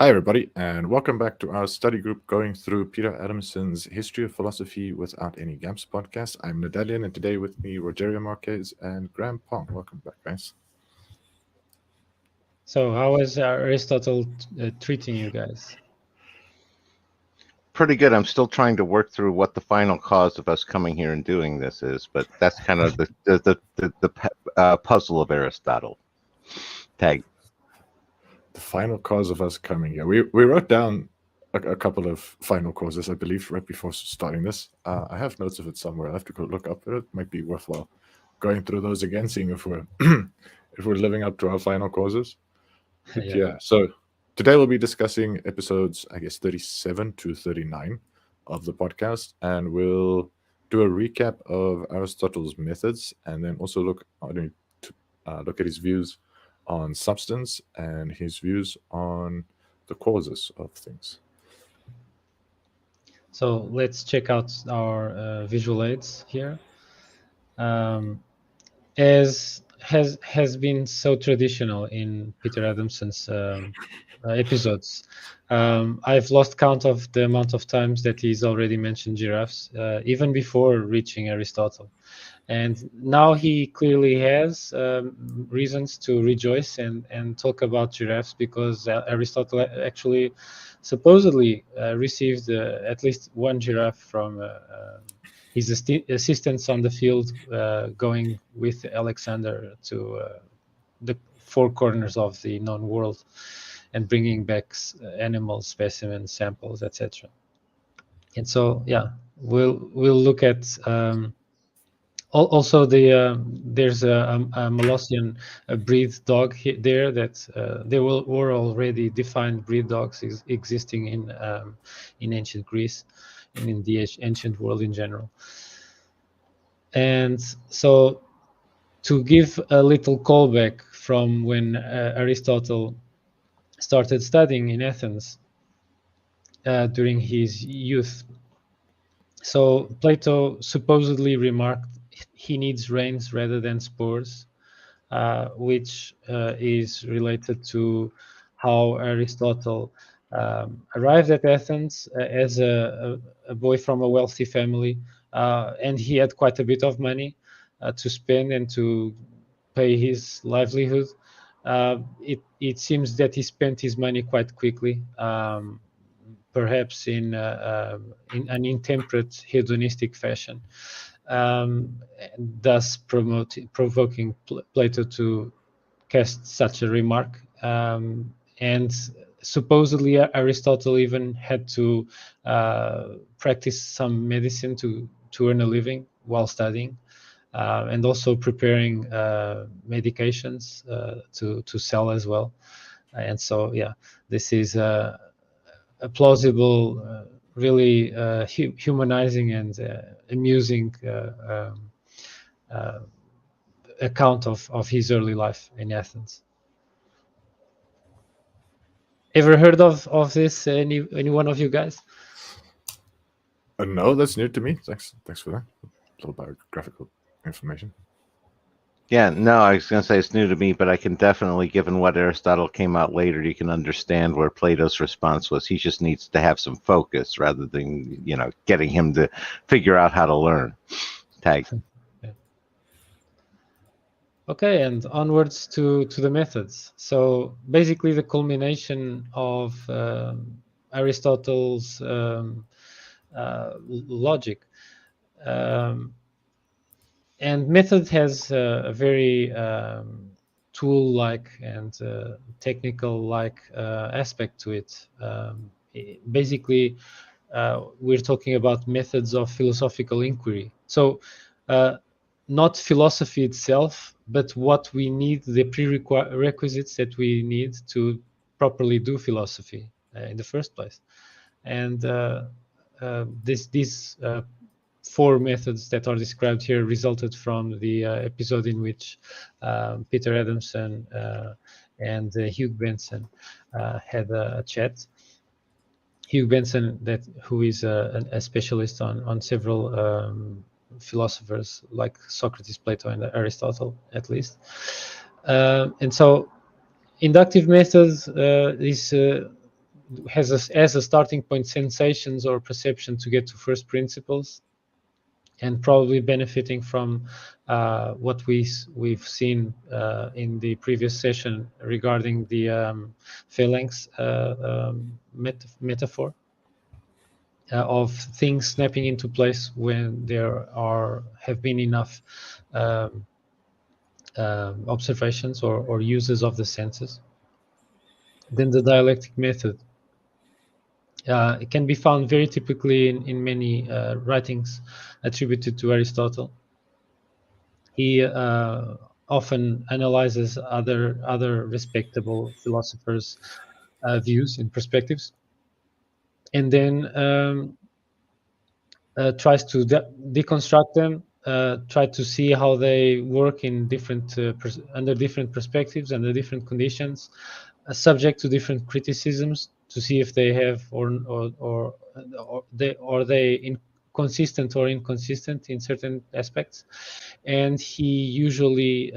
Hi, everybody, and welcome back to our study group going through Peter Adamson's History of Philosophy Without Any Gaps podcast. I'm Nadalian, and today with me, Rogerio Marquez and Graham Pong. Welcome back, guys. So, how is Aristotle treating you guys? Pretty good. I'm still trying to work through what the final cause of us coming here and doing this is, but that's kind of the puzzle of Aristotle. Tag. The final cause of us coming here. We wrote down a couple of final causes, I believe, right before starting this. I have notes of it somewhere. I have to go look up, but it might be worthwhile going through those again, seeing if we're if we're living up to our final causes. But yeah, so today we'll be discussing episodes, I guess, 37 to 39 of the podcast, and we'll do a recap of Aristotle's methods, and then also look at his views on substance and his views on the causes of things. So let's check out our visual aids here. As has been so traditional in Peter Adamson's episodes, I've lost count of the amount of times that he's already mentioned giraffes, even before reaching Aristotle. And now he clearly has reasons to rejoice and talk about giraffes, because Aristotle actually supposedly received at least one giraffe from his assistants on the field, going with Alexander to the four corners of the known world and bringing back animal specimens, samples, etc. And so, yeah, we'll look at also there's a Molossian breed dog there that there were already defined breed dogs existing in ancient Greece and in the ancient world in general. And so, to give a little callback from when Aristotle started studying in Athens during his youth. So Plato supposedly remarked he needs reins rather than spurs, which is related to how Aristotle arrived at Athens as a boy from a wealthy family, and he had quite a bit of money to spend and to pay his livelihood. It seems that he spent his money quite quickly, perhaps in an intemperate hedonistic fashion, thus provoking Plato to cast such a remark. And supposedly Aristotle even had to practice some medicine to earn a living while studying, and also preparing medications to sell as well. And so, yeah, this is a plausible, really humanizing and amusing account of his early life in Athens. Ever heard of this? Any one of you guys? No, that's new to me. Thanks for that. A little biographical information. Yeah, no, I was going to say it's new to me, but I can definitely, given what Aristotle came out later, you can understand where Plato's response was. He just needs to have some focus rather than, getting him to figure out how to learn. Tag. Okay, and onwards to the methods. So basically the culmination of Aristotle's logic. And method has a very tool-like and technical-like aspect to it. Basically, we're talking about methods of philosophical inquiry. So not philosophy itself, but what we need, the prerequisites that we need to properly do philosophy in the first place. And these four methods that are described here resulted from the episode in which Peter Adamson and Hugh Benson had a chat. Hugh Benson, who is a specialist on several philosophers like Socrates, Plato, and Aristotle, at least. And so inductive methods is has as a starting point sensations or perception to get to first principles, and probably benefiting from what we've seen in the previous session regarding the phalanx metaphor of things snapping into place when there have been enough observations or uses of the senses. Then the dialectic method. It can be found very typically in many writings attributed to Aristotle. He often analyzes other respectable philosophers' views and perspectives, and then tries to deconstruct them, try to see how they work in different under different perspectives, under different conditions, subject to different criticisms, to see if they have or they consistent or inconsistent in certain aspects. And he usually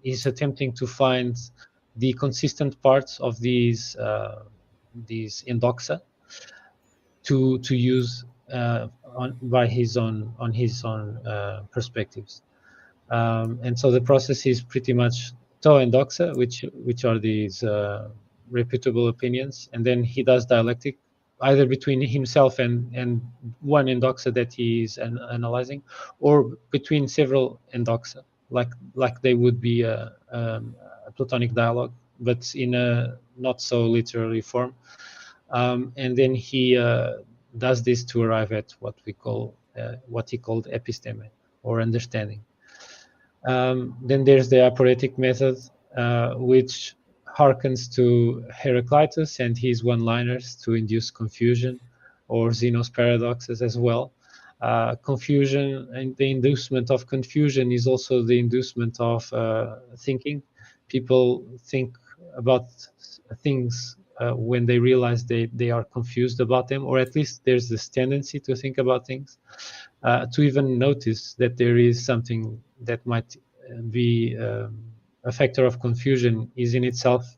is attempting to find the consistent parts of these endoxa to use on his own perspectives. And so the process is pretty much to and doxa, which are these reputable opinions, and then he does dialectic either between himself and one endoxa that he is analyzing, or between several endoxa, like they would be a Platonic dialogue, but in a not so literary form. And then he does this to arrive at what he called episteme, or understanding. Then there's the aporetic method, which harkens to Heraclitus and his one-liners to induce confusion, or Zeno's paradoxes as well. Confusion, and the inducement of confusion is also the inducement of thinking. People think about things when they realize they are confused about them, or at least there's this tendency to think about things, to even notice that there is something that might be a factor of confusion is in itself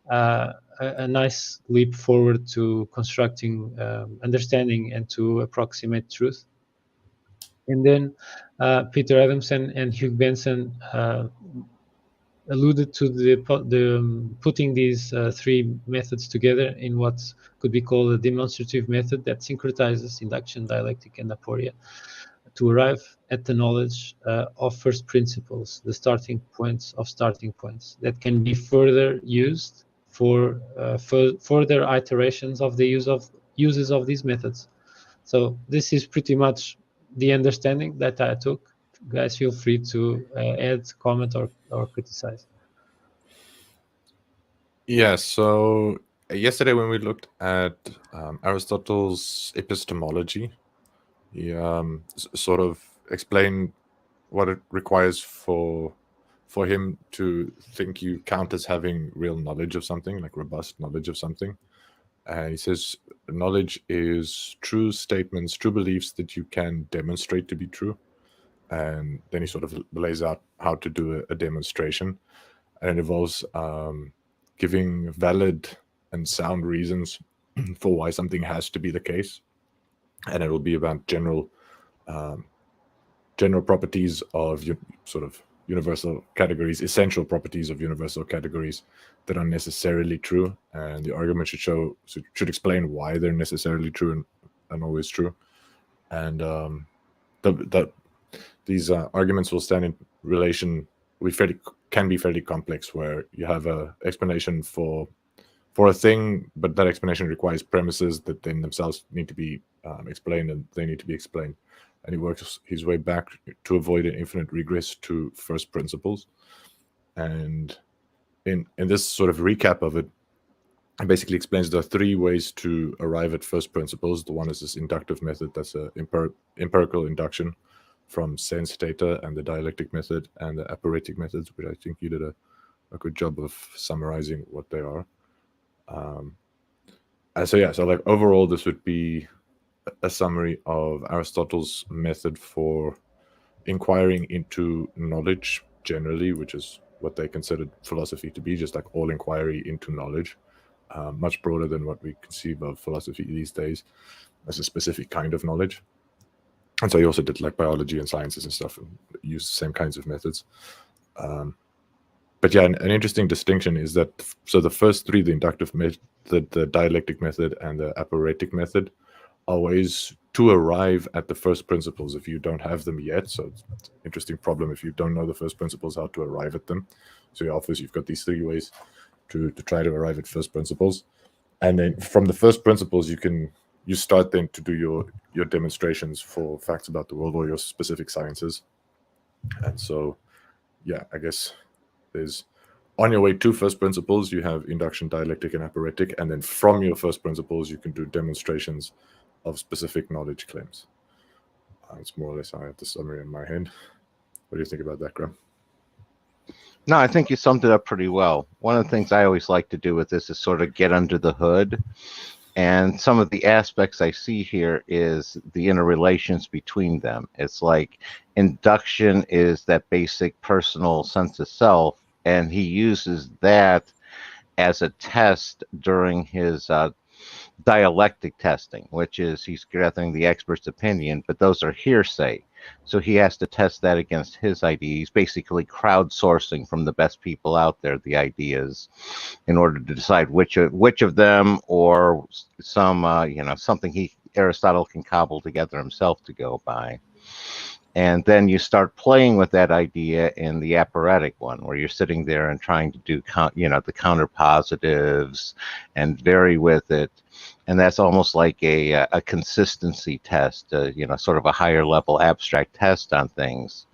a nice leap forward to constructing understanding and to approximate truth. And then Peter Adamson and Hugh Benson alluded to the putting these three methods together in what could be called a demonstrative method that syncretizes induction, dialectic, and aporia to arrive at the knowledge of first principles, the starting points of starting points that can be further used for further iterations of the uses of these methods. So this is pretty much the understanding that I took. Guys, feel free to add, comment, or criticize. Yeah, so yesterday when we looked at Aristotle's epistemology, he sort of explained what it requires for him to think you count as having real knowledge of something, like robust knowledge of something. And he says knowledge is true statements, true beliefs that you can demonstrate to be true. And then he sort of lays out how to do a demonstration. And it involves giving valid and sound reasons for why something has to be the case. And it will be about general properties of sort of universal categories, essential properties of universal categories that are necessarily true. And the argument should explain why they're necessarily true and always true. And these arguments will stand in relation. Can be fairly complex, where you have an explanation for a thing, but that explanation requires premises that then themselves need to be explained, and they need to be explained. And he works his way back to avoid an infinite regress to first principles. And in this sort of recap of it, it basically explains there are three ways to arrive at first principles. The one is this inductive method, that's an empirical induction from sense data, and the dialectic method and the aporetic methods, which I think you did a good job of summarizing what they are. So like overall, this would be a summary of Aristotle's method for inquiring into knowledge generally, which is what they considered philosophy to be, just like all inquiry into knowledge. much broader than what we conceive of philosophy these days as a specific kind of knowledge. And so he also did like biology and sciences and stuff and used the same kinds of methods. But yeah, an interesting distinction is that, so the first three, the inductive method, the dialectic method, and the aporetic method, are ways to arrive at the first principles if you don't have them yet. So it's an interesting problem if you don't know the first principles, how to arrive at them. So obviously you've got these three ways to try to arrive at first principles. And then from the first principles, you start then to do your demonstrations for facts about the world or your specific sciences. And so, yeah, I guess there's, on your way to first principles, you have induction, dialectic, and aporetic. And then from your first principles, you can do demonstrations of specific knowledge claims. It's more or less, I have the summary in my head. What do you think about that, Graham? No, I think you summed it up pretty well. One of the things I always like to do with this is sort of get under the hood. And some of the aspects I see here is the interrelations between them. It's like induction is that basic personal sense of self, and he uses that as a test during his dialectic testing, which is he's gathering the expert's opinion, but those are hearsay. So he has to test that against his idea. He's basically crowdsourcing from the best people out there the ideas in order to decide which of them, or some something Aristotle can cobble together himself to go by. And then you start playing with that idea in the aporetic one, where you're sitting there and trying to do the counterpositives and vary with it. And that's almost like a consistency test, sort of a higher level abstract test on things.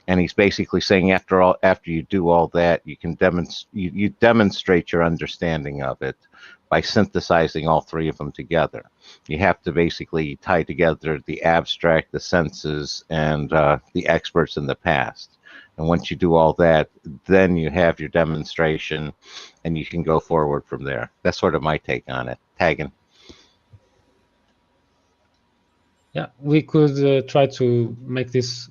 And he's basically saying after you do all that, you can demonstrate your understanding of it by synthesizing all three of them together. You have to basically tie together the abstract, the senses, and the experts in the past. And once you do all that, then you have your demonstration, and you can go forward from there. That's sort of my take on it. Tagging. Yeah, we could try to make this,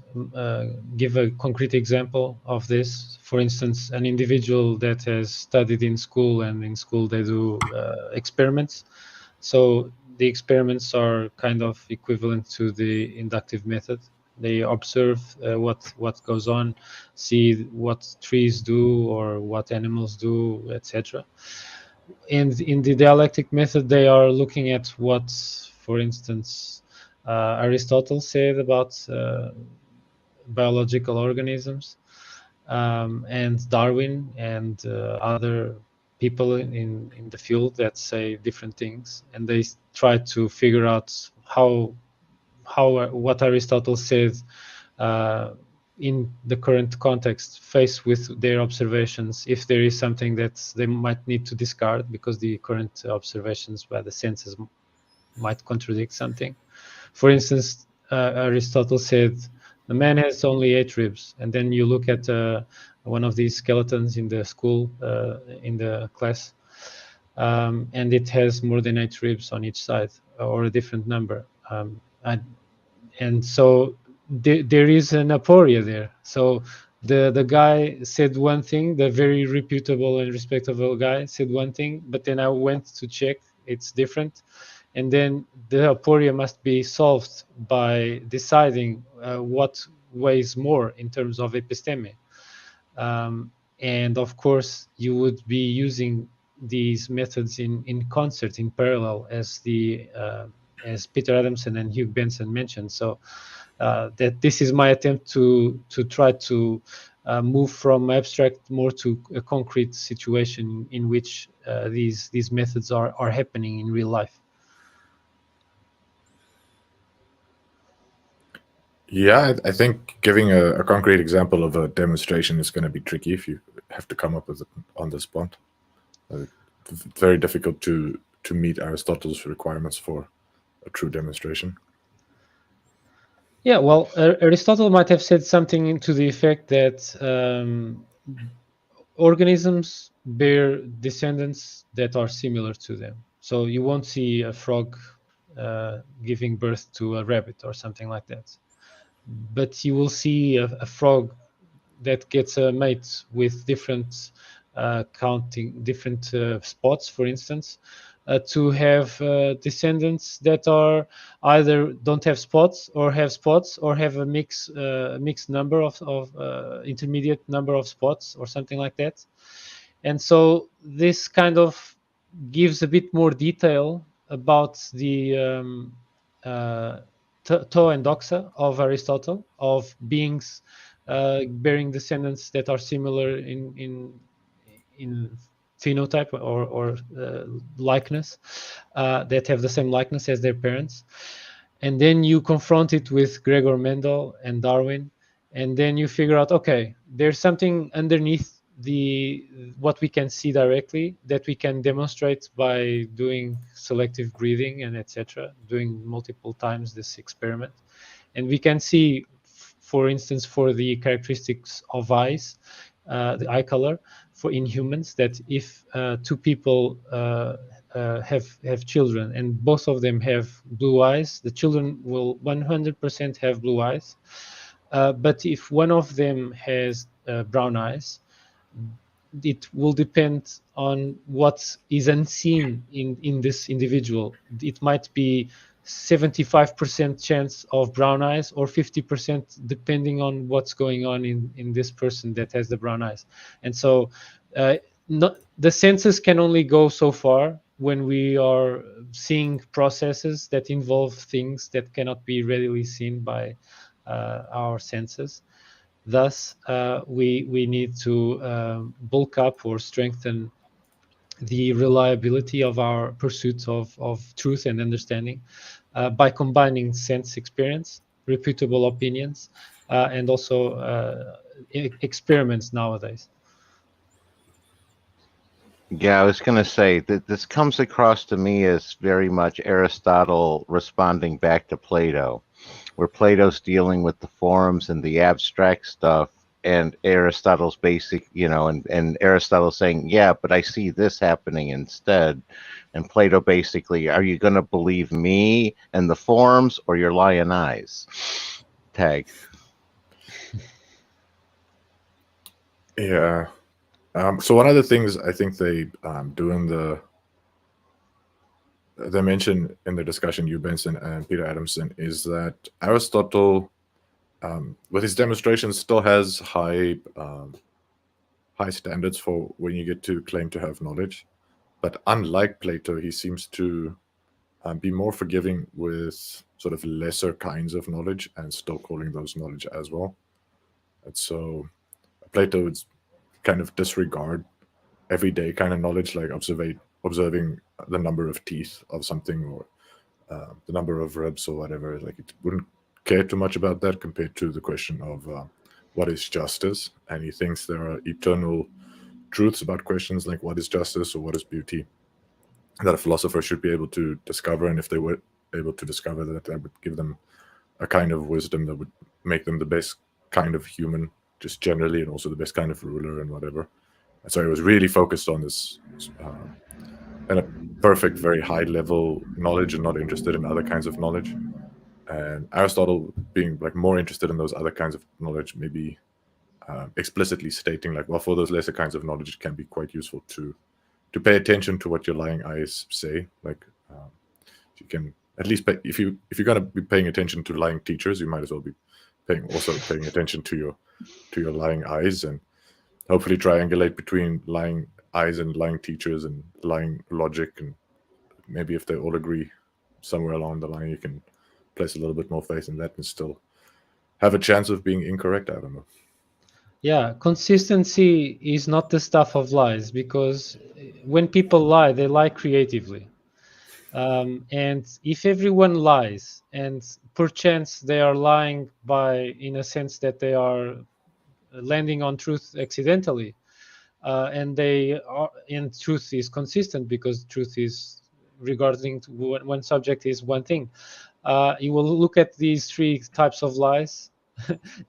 give a concrete example of this. For instance, an individual that has studied in school, and in school they do experiments. So the experiments are kind of equivalent to the inductive method. They observe what goes on, see what trees do or what animals do, etc. And in the dialectic method, they are looking at what, for instance, Aristotle said about biological organisms, and Darwin and other people in the field that say different things, and they try to figure out how what Aristotle said in the current context, faced with their observations, if there is something that they might need to discard because the current observations by the senses might contradict something. For instance, Aristotle said the man has only 8 ribs, and then you look at one of these skeletons in the school, in the class, and it has more than 8 ribs on each side, or a different number. And so there is an aporia there. So the guy said one thing, the very reputable and respectable guy said one thing, but then I went to check, it's different. And then the aporia must be solved by deciding what weighs more in terms of episteme. And of course, you would be using these methods in concert, in parallel, as Peter Adamson and Hugh Benson mentioned. So that this is my attempt to try to move from abstract more to a concrete situation in which these methods are happening in real life. Yeah, I think giving a concrete example of a demonstration is going to be tricky if you have to come up with it on the spot. It's very difficult to meet Aristotle's requirements for a true demonstration. Yeah, well, Aristotle might have said something to the effect that organisms bear descendants that are similar to them. So you won't see a frog giving birth to a rabbit or something like that. But you will see a frog that gets a mate with different counting different spots, for instance, to have descendants that are either don't have spots or have a mixed number of intermediate number of spots or something like that. And so this kind of gives a bit more detail about the to and doxa of Aristotle, of beings bearing descendants that are similar in phenotype or likeness, that have the same likeness as their parents. And then you confront it with Gregor Mendel and Darwin, and then you figure out, okay, there's something underneath what we can see directly that we can demonstrate by doing selective breeding and etc., doing multiple times this experiment. And we can see, for instance, for the characteristics of eyes, the eye color in humans, that if two people have children and both of them have blue eyes, the children will 100% have blue eyes. But if one of them has brown eyes, it will depend on what is unseen in this individual. It might be 75% chance of brown eyes or 50% depending on what's going on in this person that has the brown eyes. And so the senses can only go so far when we are seeing processes that involve things that cannot be readily seen by our senses. Thus, we need to bulk up or strengthen the reliability of our pursuit of truth and understanding by combining sense experience, reputable opinions, and also experiments nowadays. Yeah, I was going to say that this comes across to me as very much Aristotle responding back to Plato, where Plato's dealing with the forms and the abstract stuff, and Aristotle's basic, and Aristotle saying, yeah, but I see this happening instead. And Plato basically, are you going to believe me and the forms or your lion eyes? Tag. Yeah. So one of the things I think they do they mention in the discussion, you, Benson, and Peter Adamson, is that Aristotle, with his demonstrations, still has high standards for when you get to claim to have knowledge. But unlike Plato, he seems to be more forgiving with sort of lesser kinds of knowledge and still calling those knowledge as well. And so Plato would kind of disregard everyday kind of knowledge, like observing the number of teeth of something or the number of ribs or whatever. Like, it wouldn't care too much about that compared to the question of what is justice. And he thinks there are eternal truths about questions like what is justice or what is beauty that a philosopher should be able to discover. And if they were able to discover that, that would give them a kind of wisdom that would make them the best kind of human just generally, and also the best kind of ruler and whatever. And so he was really focused on this and a perfect, very high level knowledge, and not interested in other kinds of knowledge. And Aristotle being like more interested in those other kinds of knowledge, maybe explicitly stating like, well, for those lesser kinds of knowledge, it can be quite useful to pay attention to what your lying eyes say. Like, you can at least pay, if you're going to be paying attention to lying teachers, you might as well be paying attention to your lying eyes, and hopefully triangulate between lying eyes and lying teachers and lying logic. And maybe if they all agree somewhere along the line, you can place a little bit more faith in that and still have a chance of being incorrect. I don't know. Yeah, consistency is not the stuff of lies, because when people lie, they lie creatively. And if everyone lies, and perchance they are lying in a sense that they are landing on truth accidentally, and truth is consistent, because truth is regarding to one subject is one thing. You will look at these three types of lies,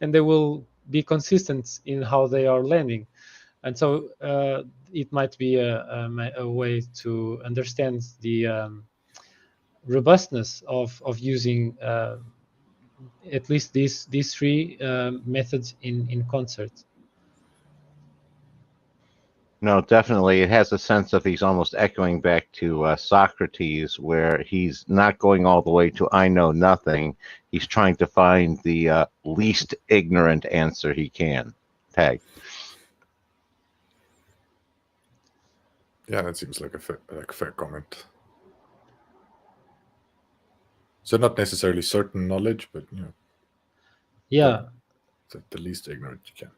and they will be consistent in how they are landing. And so it might be a way to understand the robustness of using at least these three methods in concert. No, definitely. It has a sense of he's almost echoing back to Socrates, where he's not going all the way to I know nothing. He's trying to find the least ignorant answer he can. Tag. Yeah, that seems like a fair comment. So not necessarily certain knowledge, but Yeah, the least ignorant you can.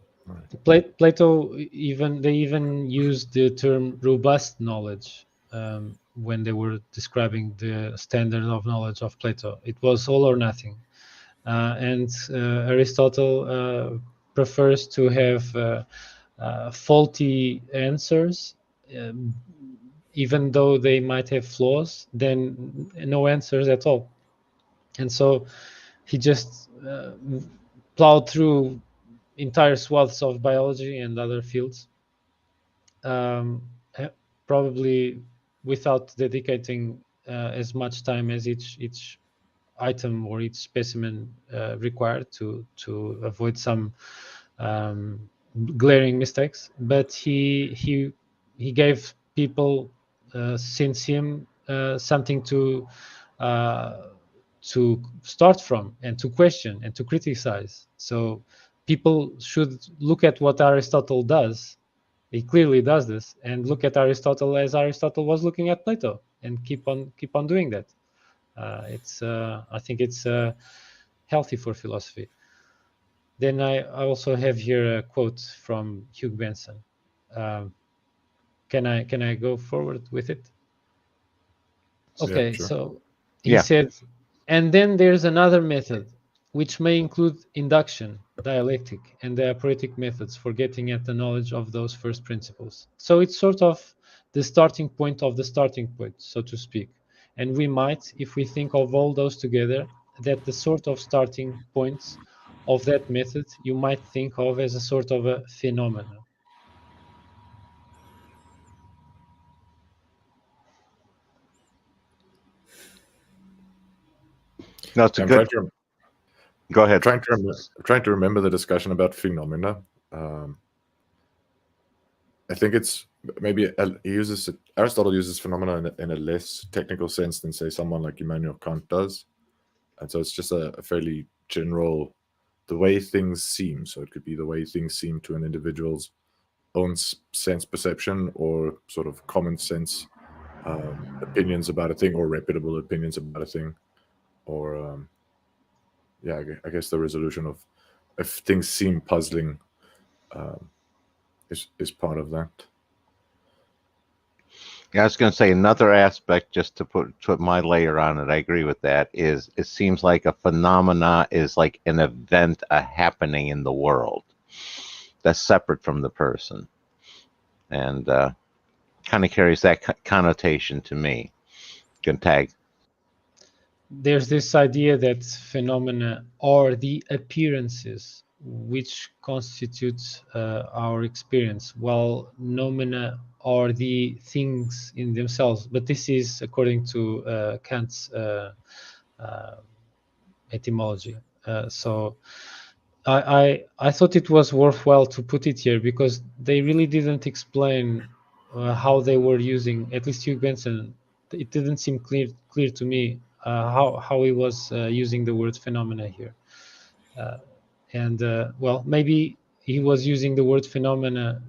Plato even used the term robust knowledge when they were describing the standard of knowledge of Plato. It was all or nothing, and Aristotle prefers to have faulty answers, even though they might have flaws, than no answers at all. And so he just plowed through entire swaths of biology and other fields, probably without dedicating as much time as each item or each specimen required to avoid some glaring mistakes. But he gave people since him something to start from and to question and to criticize. So people should look at what Aristotle does. He clearly does this, and look at Aristotle as Aristotle was looking at Plato, and keep on doing that. I think it's healthy for philosophy. Then I also have here a quote from Hugh Benson. Can I go forward with it? Okay, Yeah, sure. so he said, and then there's another method, which may include induction, dialectic, and the aporetic methods for getting at the knowledge of those first principles. So it's sort of the starting point of the starting point, so to speak. And we might, if we think of all those together, that the sort of starting points of that method you might think of as a sort of a phenomenon. No, it's a good. Go ahead. I'm trying to remember the discussion about phenomena. I think it's maybe Aristotle uses phenomena in a less technical sense than, say, someone like Immanuel Kant does, and so it's just a fairly general, the way things seem. So it could be the way things seem to an individual's own sense perception, or sort of common sense opinions about a thing, or reputable opinions about a thing, or yeah, I guess the resolution of if things seem puzzling is part of that. Yeah, I was going to say another aspect, just to put my layer on it. I agree with that. Is it seems like a phenomena is like an event, a happening in the world that's separate from the person, and kind of carries that connotation to me. Good tag. There's this idea that phenomena are the appearances which constitute our experience, while noumena are the things in themselves. But this is according to Kant's etymology. So I thought it was worthwhile to put it here, because they really didn't explain how they were using, at least Hugh Benson. It didn't seem clear to me how he was using the word phenomena here. And well, maybe he was using the word phenomena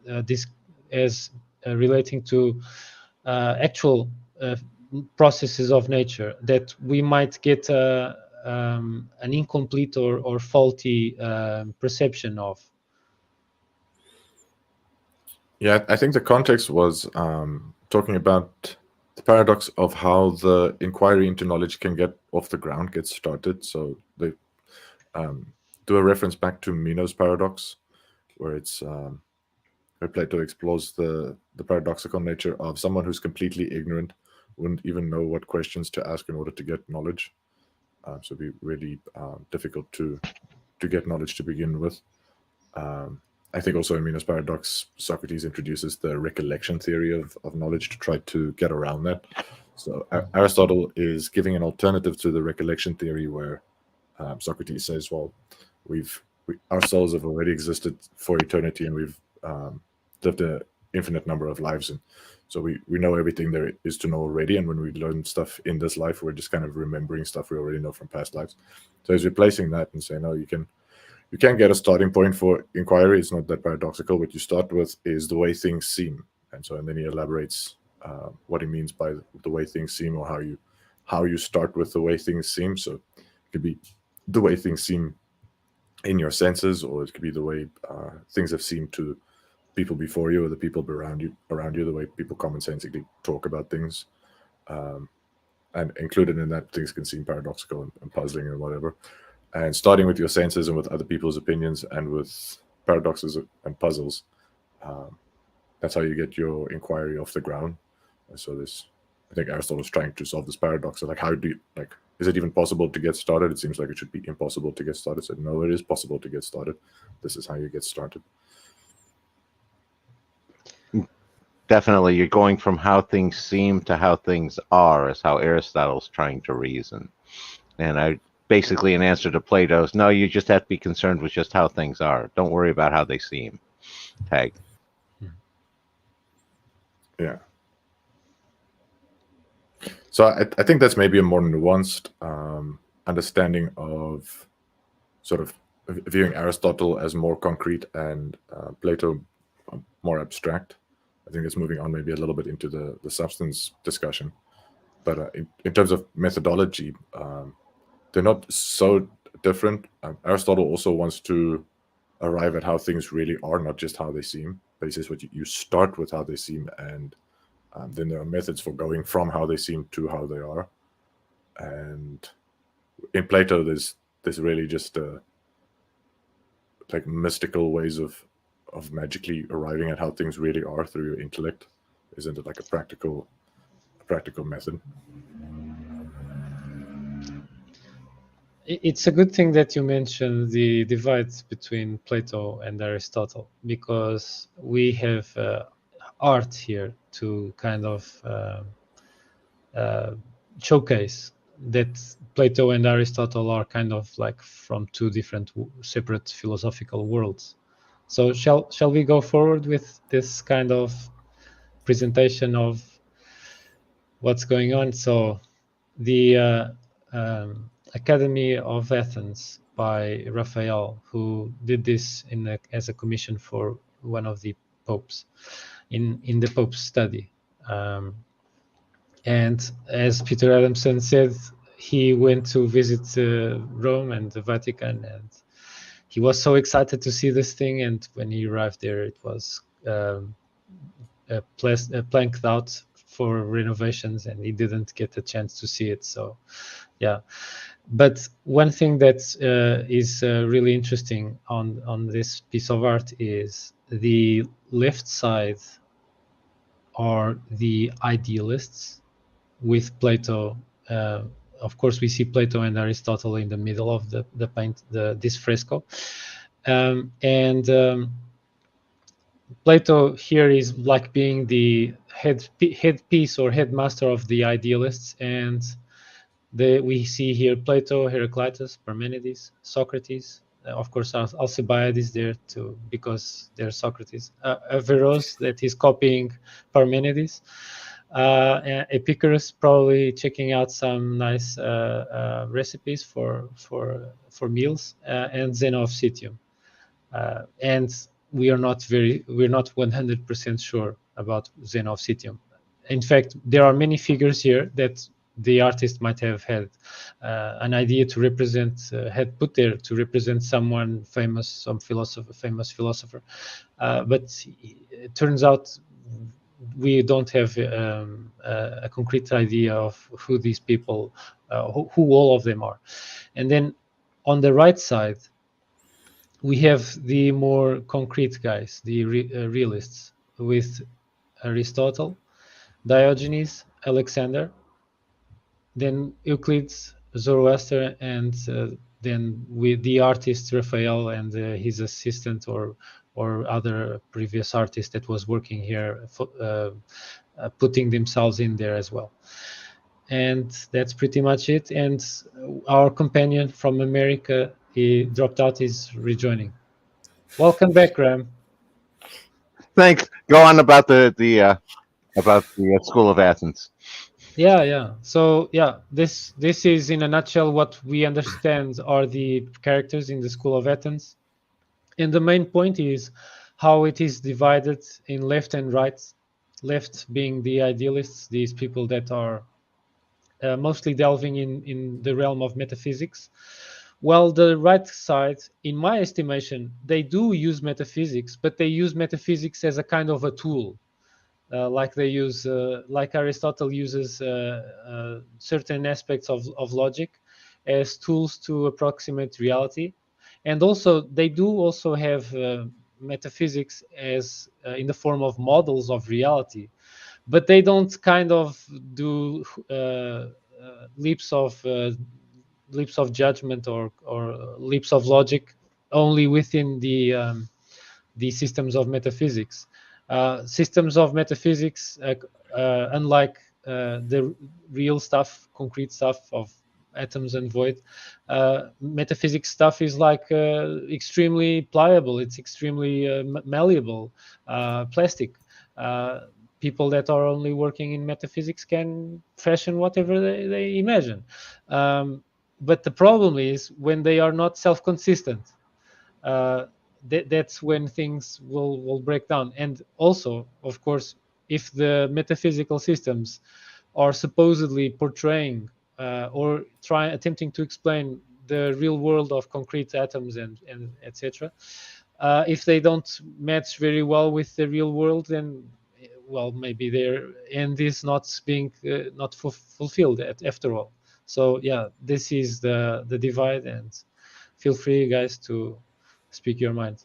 this as relating to actual processes of nature that we might get an incomplete or faulty perception of. Yeah, I think the context was talking about the paradox of how the inquiry into knowledge can get off the ground, get started. So they do a reference back to Meno's paradox, where it's where Plato explores the paradoxical nature of someone who's completely ignorant, wouldn't even know what questions to ask in order to get knowledge. So it'd be really difficult to get knowledge to begin with. I think also in Meno's paradox, Socrates introduces the recollection theory of knowledge to try to get around that. So Aristotle is giving an alternative to the recollection theory, where Socrates says, well, our souls have already existed for eternity, and we've lived infinite number of lives, and so we know everything there is to know already. And when we learn stuff in this life, we're just kind of remembering stuff we already know from past lives. So it's replacing that and saying, no, you can get a starting point for inquiry. It's not that paradoxical. What you start with is the way things seem, and then he elaborates what he means by the way things seem, or how you start with the way things seem. So it could be the way things seem in your senses, or it could be the way things have seemed to people before you, or the people around you, the way people commonsensically talk about things. And included in that, things can seem paradoxical and puzzling and whatever. And starting with your senses and with other people's opinions and with paradoxes and puzzles, that's how you get your inquiry off the ground. And so I think Aristotle is trying to solve this paradox of like, how do you, like, is it even possible to get started? It seems like it should be impossible to get started. So no, it is possible to get started. This is how you get started. Definitely, you're going from how things seem to how things are, is how Aristotle's trying to reason. And basically, in answer to Plato's, no, you just have to be concerned with just how things are. Don't worry about how they seem. Tag. Yeah. So I think that's maybe a more nuanced understanding of sort of viewing Aristotle as more concrete and Plato more abstract. I think it's moving on maybe a little bit into the substance discussion. But in terms of methodology, they're not so different. Aristotle also wants to arrive at how things really are, not just how they seem. But he says what you start with how they seem, and then there are methods for going from how they seem to how they are. And in Plato, there's really just like mystical ways of magically arriving at how things really are through your intellect. Isn't it like a practical method? It's a good thing that you mentioned the divide between Plato and Aristotle, because we have art here to kind of showcase that Plato and Aristotle are kind of like from two different separate philosophical worlds. So shall we go forward with this kind of presentation of what's going on? So the Academy of Athens by Raphael, who did this as a commission for one of the popes in the Pope's study. And as Peter Adamson said, he went to visit Rome and the Vatican, and he was so excited to see this thing. And when he arrived there, it was planked out for renovations, and he didn't get a chance to see it. So, yeah. But one thing that is really interesting on this piece of art is the left side are the idealists with Plato. Of course, we see Plato and Aristotle in the middle of the paint, this fresco. Plato here is like being the headpiece or headmaster of the idealists, and we see here Plato, Heraclitus, Parmenides, Socrates. Of course, Alcibiades there too, because there's Socrates. Averroes, that is copying Parmenides. Epicurus probably checking out some nice recipes for meals, and Zeno of Citium. And we're not 100% sure about Zeno of Citium. In fact, there are many figures here that the artist might have had an idea to represent, had put there to represent someone famous, some famous philosopher. But it turns out we don't have a concrete idea of who these people, who all of them are. And then on the right side, we have the more concrete guys, the realists, with Aristotle, Diogenes, Alexander, then Euclid, Zoroaster, and then with the artist Raphael and his assistant or other previous artist that was working here, putting themselves in there as well. And that's pretty much it. And our companion from America, he dropped out, is rejoining. Welcome back, Graham. Thanks, Go on about the School of Athens. Yeah. So this is in a nutshell what we understand are the characters in the School of Athens, and the main point is how it is divided in left and right. Left being the idealists, these people that are mostly delving in the realm of metaphysics. Well, the right side, in my estimation, they do use metaphysics, but they use metaphysics as a kind of a tool. Like they use, like Aristotle uses certain aspects of logic as tools to approximate reality, and also they do also have metaphysics as in the form of models of reality, but they don't kind of do leaps of judgment or leaps of logic only within the systems of metaphysics. Systems of metaphysics, unlike the real stuff, concrete stuff of atoms and void, metaphysics stuff is like extremely pliable. It's extremely malleable, plastic. People that are only working in metaphysics can fashion whatever they imagine. But the problem is when they are not self-consistent. That's when things will break down. And also, of course, if the metaphysical systems are supposedly portraying or attempting to explain the real world of concrete atoms and etc., if they don't match very well with the real world, then well, maybe their end is not being not fulfilled after all. So yeah, this is the divide, and feel free, guys, to speak your mind.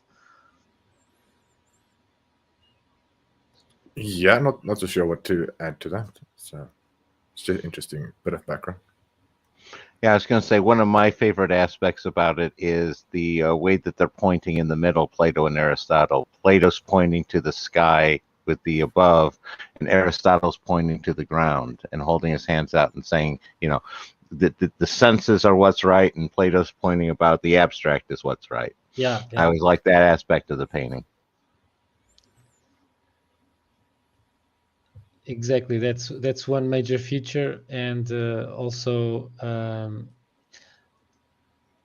Yeah, not so sure what to add to that. So it's just interesting bit of background. Yeah, I was going to say one of my favorite aspects about it is the way that they're pointing in the middle, Plato and Aristotle. Plato's pointing to the sky with the above, and Aristotle's pointing to the ground and holding his hands out and saying, you know, the senses are what's right, and Plato's pointing about the abstract is what's right. Yeah. I always like that aspect of the painting. Exactly. That's one major feature, and also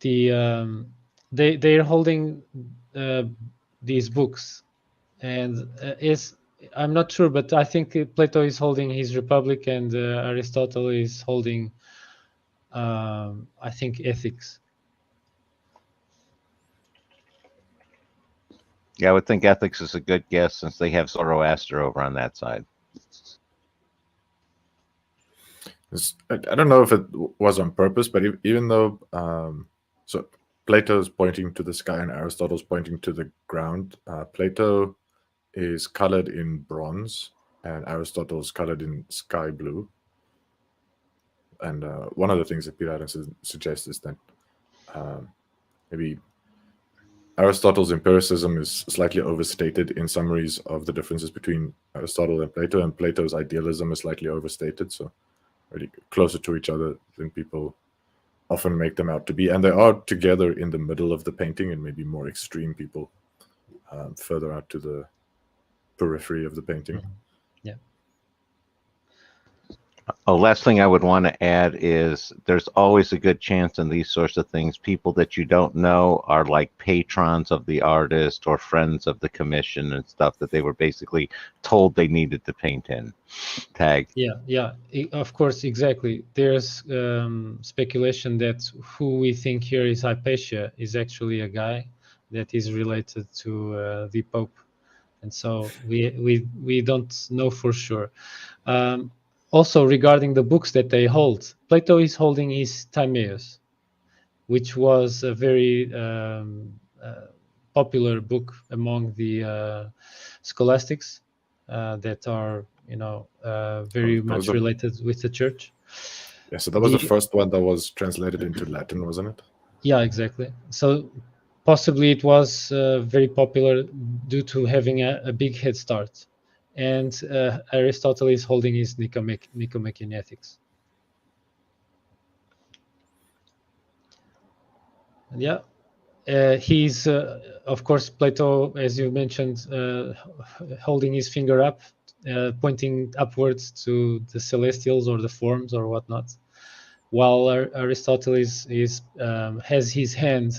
they're holding these books, and I'm not sure, but I think Plato is holding his Republic, and Aristotle is holding I think Ethics. Yeah, I would think Ethics is a good guess since they have Zoroaster over on that side. I don't know if it was on purpose, but even though so Plato's pointing to the sky and Aristotle's pointing to the ground, Plato is colored in bronze and Aristotle's colored in sky blue. And one of the things that Peter Adams suggests is that maybe Aristotle's empiricism is slightly overstated in summaries of the differences between Aristotle and Plato's idealism is slightly overstated. So really closer to each other than people often make them out to be. And they are together in the middle of the painting, and maybe more extreme people further out to the periphery of the painting. Yeah. Oh, last thing I would want to add is there's always a good chance in these sorts of things, people that you don't know are like patrons of the artist or friends of the commission and stuff that they were basically told they needed to paint in. Tag. Yeah, of course, exactly. There's speculation that who we think here is Hypatia is actually a guy that is related to the Pope, and so we don't know for sure. Also, regarding the books that they hold, Plato is holding his Timaeus, which was a very popular book among the scholastics that are, very much related with the church. Yeah, so that was the first one that was translated into Latin, wasn't it? Yeah, exactly. So possibly it was very popular due to having a big head start. And Aristotle is holding his Nicomachean Ethics. And yeah, he's, of course, Plato, as you mentioned, holding his finger up, pointing upwards to the celestials or the forms or whatnot, while Aristotle has his hand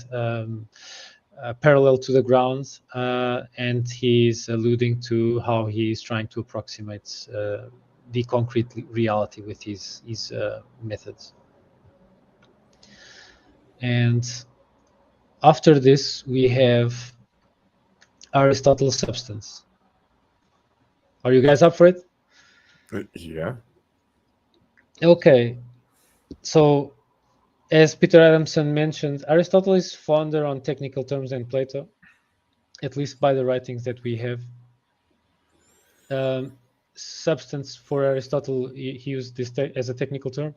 parallel to the ground, and he's alluding to how he's trying to approximate the concrete reality with his methods. And after this, we have Aristotle's substance. Are you guys up for it? Yeah. Okay. So, as Peter Adamson mentioned, Aristotle is fonder on technical terms than Plato, at least by the writings that we have. Substance for Aristotle, he used this as a technical term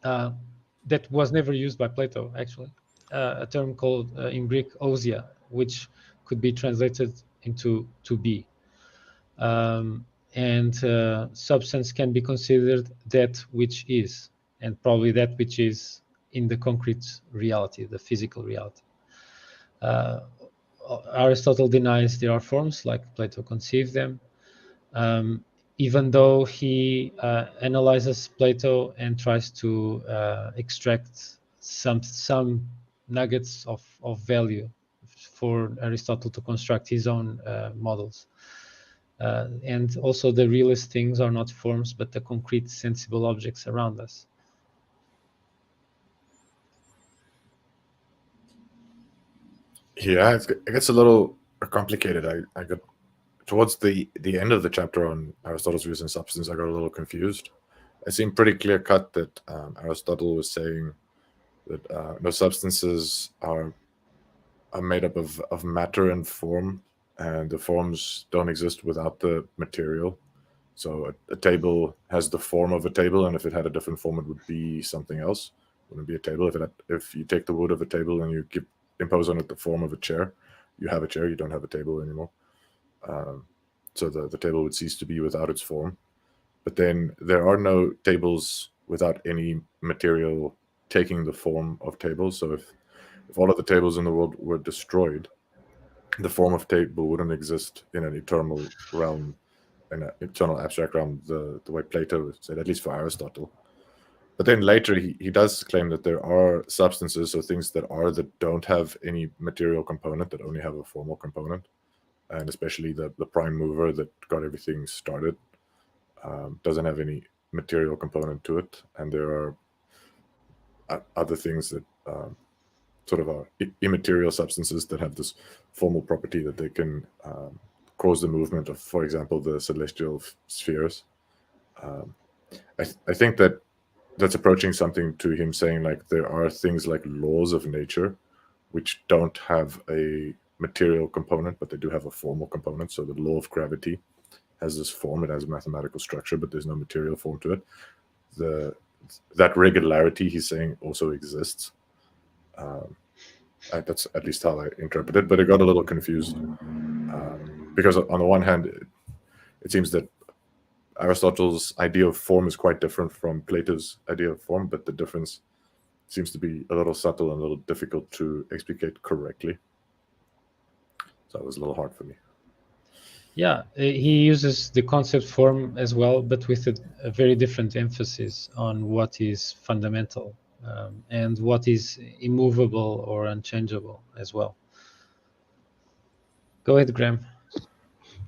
that was never used by Plato, actually. A term called in Greek ousia, which could be translated into to be. And substance can be considered that which is, and probably that which is in the concrete reality, the physical reality. Aristotle denies there are forms like Plato conceived them, even though he analyzes Plato and tries to extract some nuggets of value for Aristotle to construct his own models. And also the realist things are not forms, but the concrete sensible objects around us. Yeah, it gets a little complicated. I got towards the end of the chapter on Aristotle's views on substance, I got a little confused. It seemed pretty clear cut that Aristotle was saying that no substances are made up of matter and form, and the forms don't exist without the material. So a table has the form of a table, and if it had a different form, it would be something else. It wouldn't be a table. If you take the wood of a table and you impose on it the form of a chair, you have a chair. You don't have a table anymore. So the table would cease to be without its form. But then there are no tables without any material taking the form of tables. So if all of the tables in the world were destroyed, the form of table wouldn't exist in an eternal realm, in an eternal abstract realm, the way Plato said, at least for Aristotle. But then later he does claim that there are substances, so things that don't have any material component, that only have a formal component. And especially the prime mover that got everything started doesn't have any material component to it. And there are other things that sort of are immaterial substances that have this formal property that they can cause the movement of, for example, the celestial spheres. I think that's approaching something to him saying, like, there are things like laws of nature which don't have a material component, but they do have a formal component. So the law of gravity has this form, it has a mathematical structure, but there's no material form to it. That regularity, he's saying, also exists. That's at least how I interpret it, but it got a little confused because on the one hand, it seems that Aristotle's idea of form is quite different from Plato's idea of form, but the difference seems to be a little subtle and a little difficult to explicate correctly. So it was a little hard for me. Yeah, he uses the concept form as well, but with a very different emphasis on what is fundamental and what is immovable or unchangeable as well. Go ahead, Graham.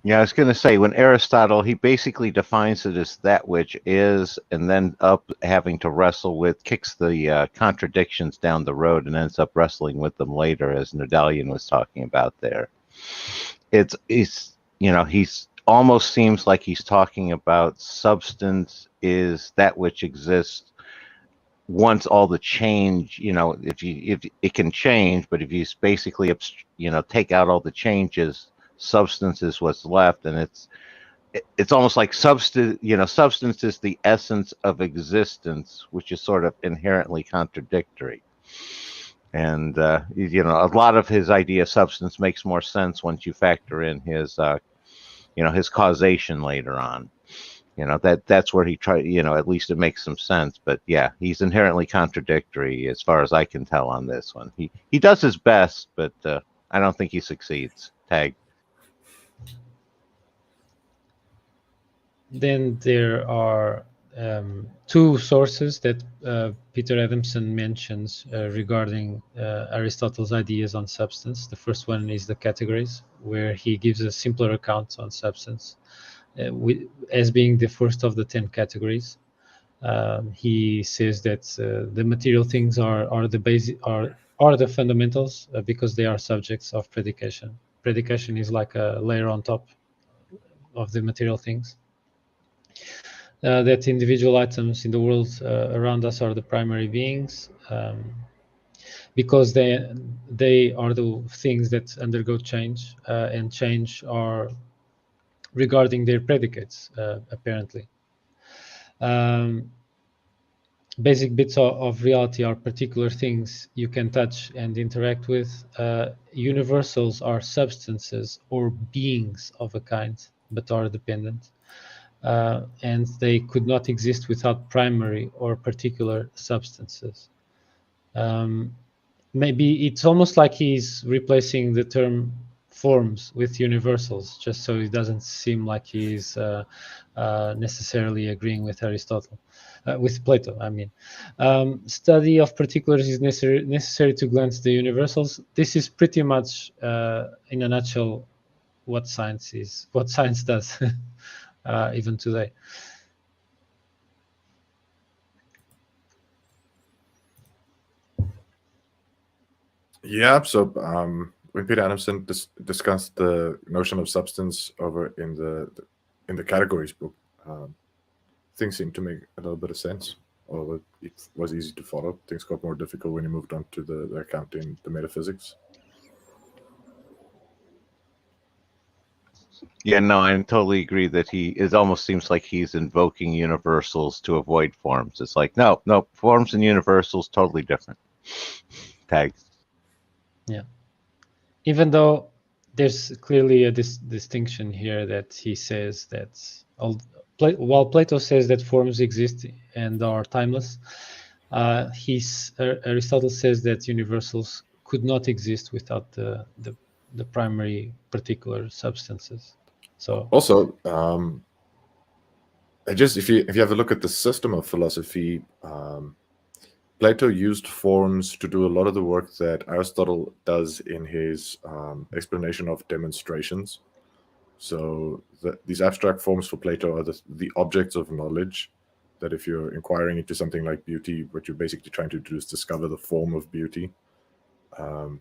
Yeah, I was going to say, when Aristotle, he basically defines it as that which is, and then having to wrestle with, kicks the contradictions down the road and ends up wrestling with them later, as Nordalian was talking about there. He's almost seems like he's talking about substance is that which exists once all the change, if it can change, but if you basically, take out all the changes, substance is what's left. And it's almost like substance is the essence of existence, which is sort of inherently contradictory. And, a lot of his idea of substance makes more sense once you factor in his, his causation later on. that's where he tried. At least it makes some sense. But yeah, he's inherently contradictory as far as I can tell on this one. He does his best, but I don't think he succeeds. Tag. Then there are two sources that Peter Adamson mentions regarding Aristotle's ideas on substance. The first one is the categories, where he gives a simpler account on substance as being the first of the 10 categories. He says that the material things are the basic are the fundamentals because they are subjects of predication. Predication is like a layer on top of the material things. That individual items in the world around us are the primary beings, because they are the things that undergo change, and change are regarding their predicates, apparently. Basic bits of reality are particular things you can touch and interact with. Universals are substances or beings of a kind, but are dependent. And they could not exist without primary or particular substances. Maybe it's almost like he's replacing the term forms with universals, just so it doesn't seem like he's necessarily agreeing with Aristotle, with Plato, I mean. Study of particulars is necessary to glance the universals. This is pretty much, in a nutshell, what science does. Even today. Yeah, so when Peter Adamson discussed the notion of substance over in the categories book, things seemed to make a little bit of sense, or it was easy to follow. Things got more difficult when he moved on to the account in the metaphysics. Yeah, no, I totally agree that it almost seems like he's invoking universals to avoid forms. It's like, no, forms and universals, totally different. Tag. Yeah. Even though there's clearly a distinction here that he says that while Plato says that forms exist and are timeless, Aristotle says that universals could not exist without the primary particular substances. So also, if you have a look at the system of philosophy, Plato used forms to do a lot of the work that Aristotle does in his explanation of demonstrations. So these abstract forms for Plato are the objects of knowledge, that if you're inquiring into something like beauty, what you're basically trying to do is discover the form of beauty. And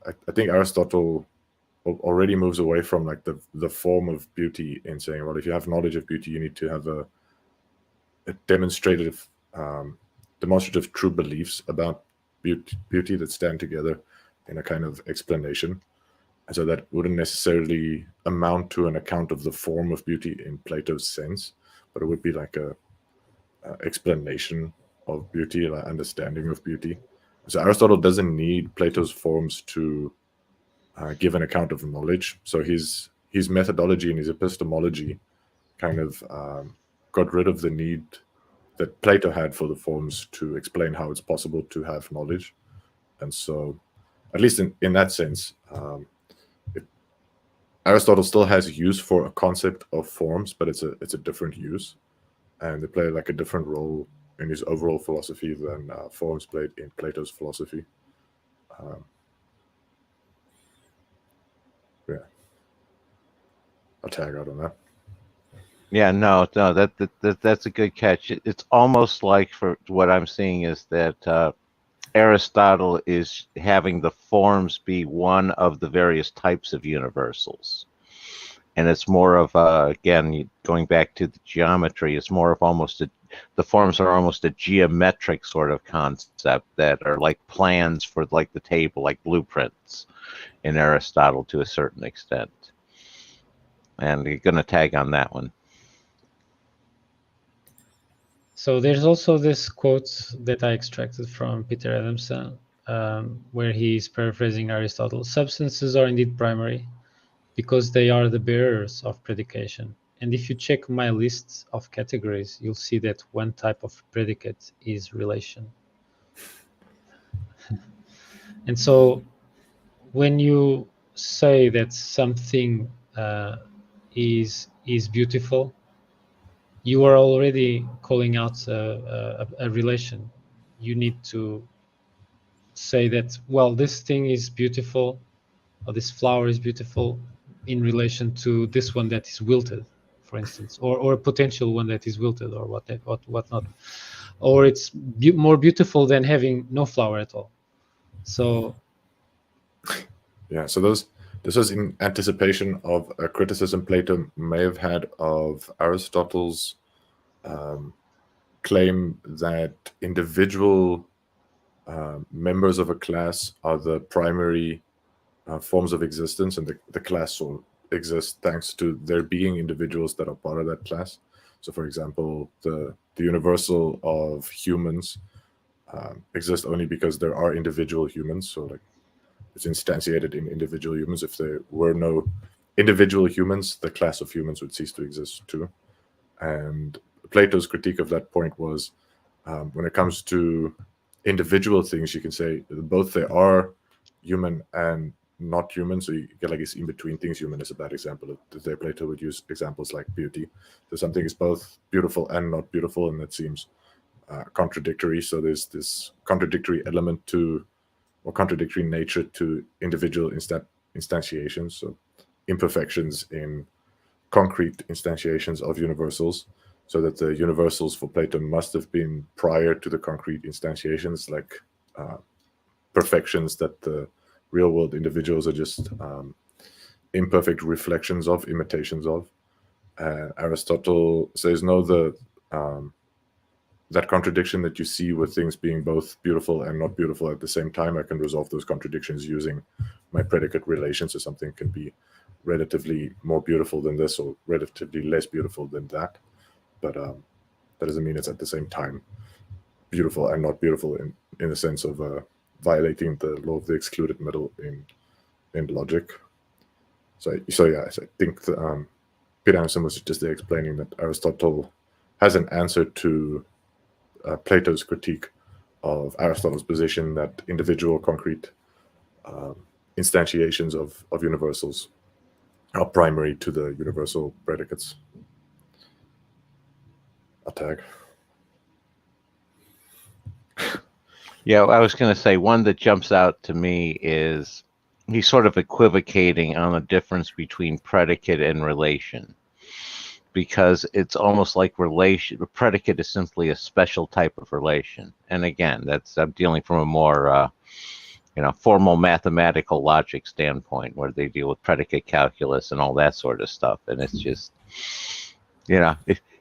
I think Aristotle already moves away from like the form of beauty in saying, well, if you have knowledge of beauty, you need to have a demonstrative true beliefs about beauty that stand together in a kind of explanation. And so that wouldn't necessarily amount to an account of the form of beauty in Plato's sense, but it would be like a explanation of beauty, like understanding of beauty. So Aristotle doesn't need Plato's forms to give an account of knowledge. So his methodology and his epistemology kind of got rid of the need that Plato had for the forms to explain how it's possible to have knowledge. And so, at least in that sense, Aristotle still has use for a concept of forms, but it's a different use, and they play like a different role in his overall philosophy than forms played in Plato's philosophy. Yeah, I'll tag out on that. Yeah, no, that's a good catch. It's almost like, for what I'm seeing, is that Aristotle is having the forms be one of the various types of universals. And it's more of again, going back to the geometry, it's more of almost the forms are almost a geometric sort of concept that are like plans for like the table, like blueprints in Aristotle to a certain extent. And you're going to tag on that one. So there's also this quote that I extracted from Peter Adamson, where he's paraphrasing Aristotle. Substances are indeed primary because they are the bearers of predication. And if you check my list of categories, you'll see that one type of predicate is relation. And so when you say that something is beautiful, you are already calling out a relation. You need to say that, well, this thing is beautiful, or this flower is beautiful in relation to this one that is wilted, for instance, or a potential one that is wilted, or whatnot, or it's more beautiful than having no flower at all. So Yeah, so this was in anticipation of a criticism Plato may have had of Aristotle's claim that individual members of a class are the primary forms of existence, and the class will exist thanks to there being individuals that are part of that class. So, for example, the universal of humans exist only because there are individual humans. So, like, it's instantiated in individual humans. If there were no individual humans, the class of humans would cease to exist too. And Plato's critique of that point was, when it comes to individual things, you can say both they are human and not human. So you get like these in between things. Human is a bad example. There, Plato would use examples like beauty. So something is both beautiful and not beautiful, and that seems contradictory. So there's this contradictory element to, or contradictory nature to, individual instantiations. So imperfections in concrete instantiations of universals, so that the universals for Plato must have been prior to the concrete instantiations, like perfections that the real world individuals are just imperfect reflections of, imitations of. Aristotle says no, that contradiction that you see with things being both beautiful and not beautiful at the same time, I can resolve those contradictions using my predicate relation. So something can be relatively more beautiful than this, or relatively less beautiful than that. But that doesn't mean it's at the same time beautiful and not beautiful in the sense of violating the law of the excluded middle in logic. So yeah, I think Peter Anderson was just there explaining that Aristotle has an answer to Plato's critique of Aristotle's position that individual concrete instantiations of universals are primary to the universal predicates. A tag. Yeah, I was going to say one that jumps out to me is he's sort of equivocating on the difference between predicate and relation, because it's almost like relation. The predicate is simply a special type of relation, and again, I'm dealing from a more formal mathematical logic standpoint, where they deal with predicate calculus and all that sort of stuff, and it's just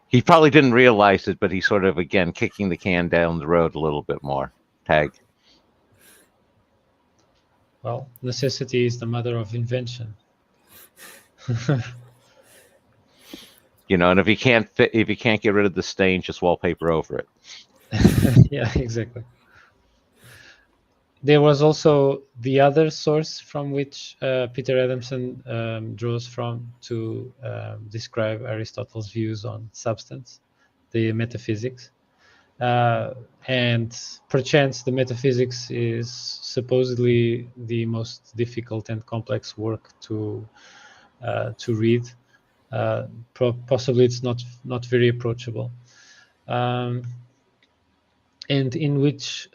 he probably didn't realize it, but he's sort of, again, kicking the can down the road a little bit more. Tag. Well, necessity is the mother of invention. And if you can't get rid of the stain, just wallpaper over it. Yeah, exactly. There was also the other source from which Peter Adamson draws from to describe Aristotle's views on substance, the metaphysics. And perchance the metaphysics is supposedly the most difficult and complex work to read. Possibly it's not very approachable, and in which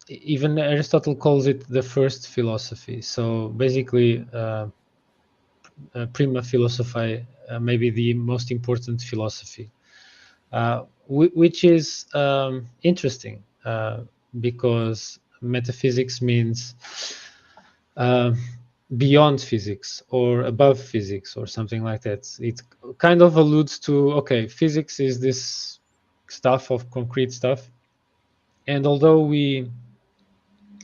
even Aristotle calls it the first philosophy. So basically, prima philosophiae, maybe the most important philosophy. Which is interesting because metaphysics means beyond physics or above physics or something like that. It kind of alludes to, okay, physics is this stuff of concrete stuff, and although we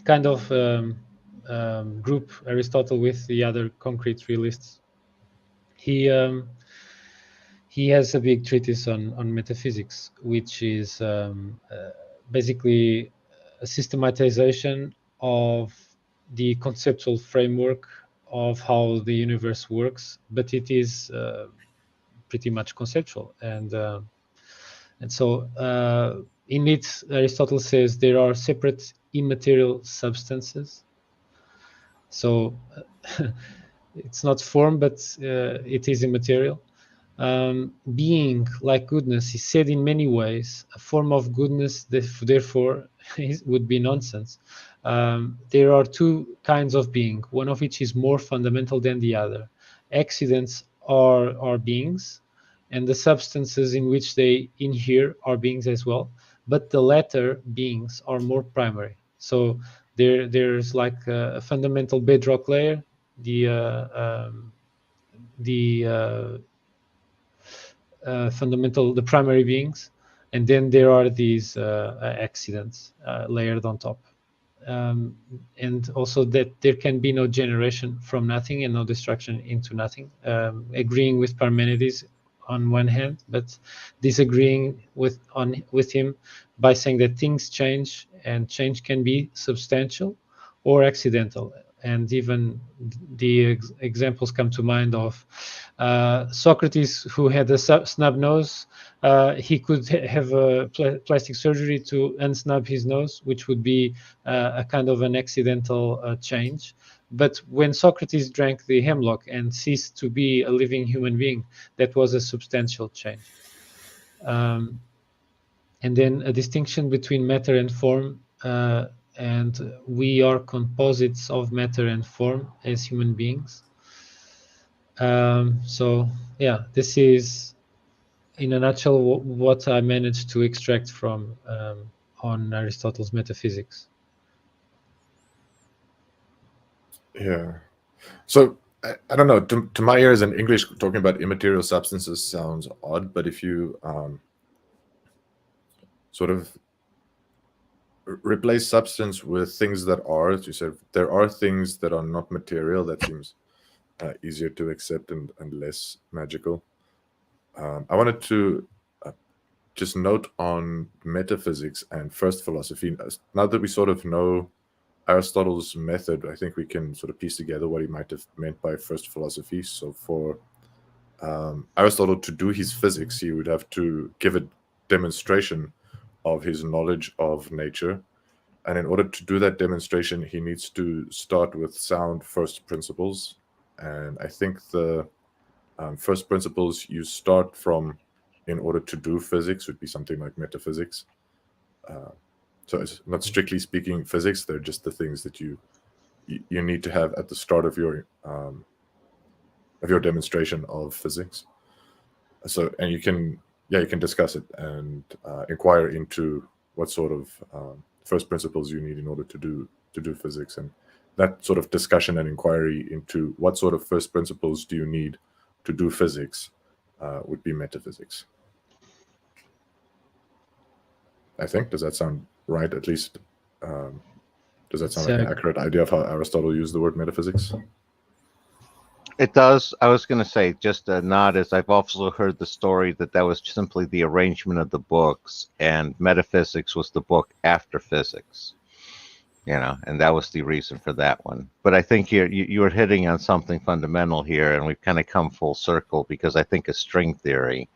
kind of group Aristotle with the other concrete realists, he has a big treatise on metaphysics, which is basically a systematization of the conceptual framework of how the universe works, but it is pretty much conceptual. And so in it, Aristotle says there are separate immaterial substances. So it's not form, but it is immaterial. Being, like goodness, is said in many ways. A form of goodness, therefore, would be nonsense. There are two kinds of being, one of which is more fundamental than the other. Accidents are beings, and the substances in which they inhere are beings as well. But the latter beings are more primary. So there's like a fundamental bedrock layer, the primary beings, and then there are these accidents layered on top. And also that there can be no generation from nothing and no destruction into nothing, agreeing with Parmenides on one hand, but disagreeing with him by saying that things change, and change can be substantial or accidental. And even the examples come to mind of Socrates, who had a snub nose. He could have a plastic surgery to unsnub his nose, which would be a kind of an accidental change. But when Socrates drank the hemlock and ceased to be a living human being, that was a substantial change. And then a distinction between matter and form, and we are composites of matter and form as human beings. So yeah, this is in a nutshell what I managed to extract from on Aristotle's metaphysics. Yeah. So I don't know. To my ears in English, talking about immaterial substances sounds odd, but if you sort of replace substance with things that are, as you said, there are things that are not material. That seems easier to accept and less magical. I wanted to just note on metaphysics and first philosophy. Now that we sort of know Aristotle's method, I think we can sort of piece together what he might have meant by first philosophy. So for Aristotle to do his physics, he would have to give a demonstration of his knowledge of nature. And in order to do that demonstration, he needs to start with sound first principles. And I think the first principles you start from in order to do physics would be something like metaphysics. So it's not strictly speaking physics, they're just the things that you need to have at the start of your demonstration of physics. So, and you can discuss it and inquire into what sort of first principles you need in order to do physics, and that sort of discussion and inquiry into what sort of first principles do you need to do physics would be metaphysics. I think. Does that sound right? At least, does that sound like an accurate idea of how Aristotle used the word metaphysics? It does. I was going to say, just a nod, as I've also heard the story that was simply the arrangement of the books, and metaphysics was the book after physics, and that was the reason for that one. But I think you were hitting on something fundamental here, and we've kind of come full circle, because I think of string theory,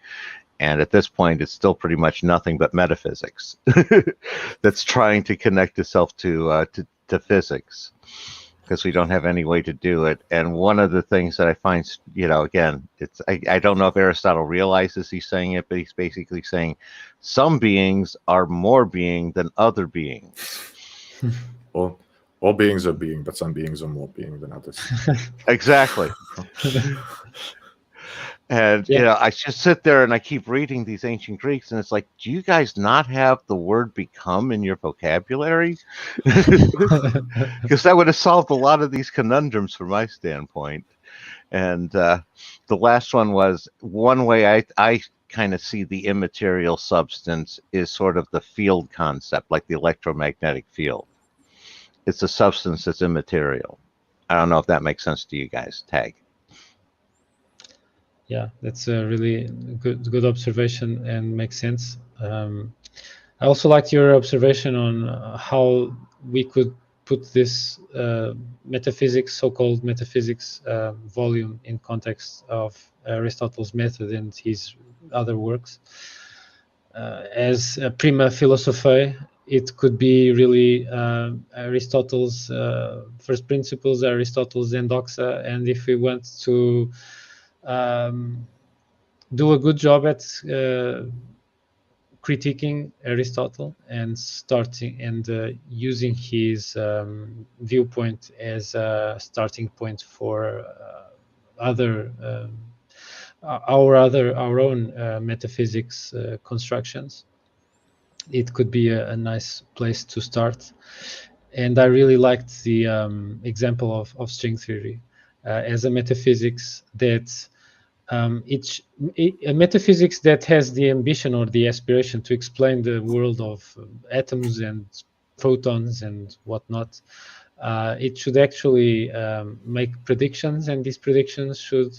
and at this point, it's still pretty much nothing but metaphysics that's trying to connect itself to physics, because we don't have any way to do it. And one of the things that I find, again, I don't know if Aristotle realizes he's saying it, but he's basically saying some beings are more being than other beings. Well, all beings are being, but some beings are more being than others. Exactly. And, I just sit there and I keep reading these ancient Greeks, and it's like, do you guys not have the word become in your vocabulary? Because that would have solved a lot of these conundrums from my standpoint. And the last one was, one way I kind of see the immaterial substance is sort of the field concept, like the electromagnetic field. It's a substance that's immaterial. I don't know if that makes sense to you guys. Tag. Yeah, that's a really good observation and makes sense. I also liked your observation on how we could put this metaphysics, so-called metaphysics volume in context of Aristotle's method and his other works. As a prima philosophy, it could be really Aristotle's first principles, Aristotle's endoxa, and if we want to do a good job at critiquing Aristotle and starting and using his viewpoint as a starting point for our own metaphysics constructions, it could be a nice place to start. And I really liked the example of string theory as a metaphysics that a metaphysics that has the ambition or the aspiration to explain the world of atoms and photons and whatnot. It should actually make predictions, and these predictions should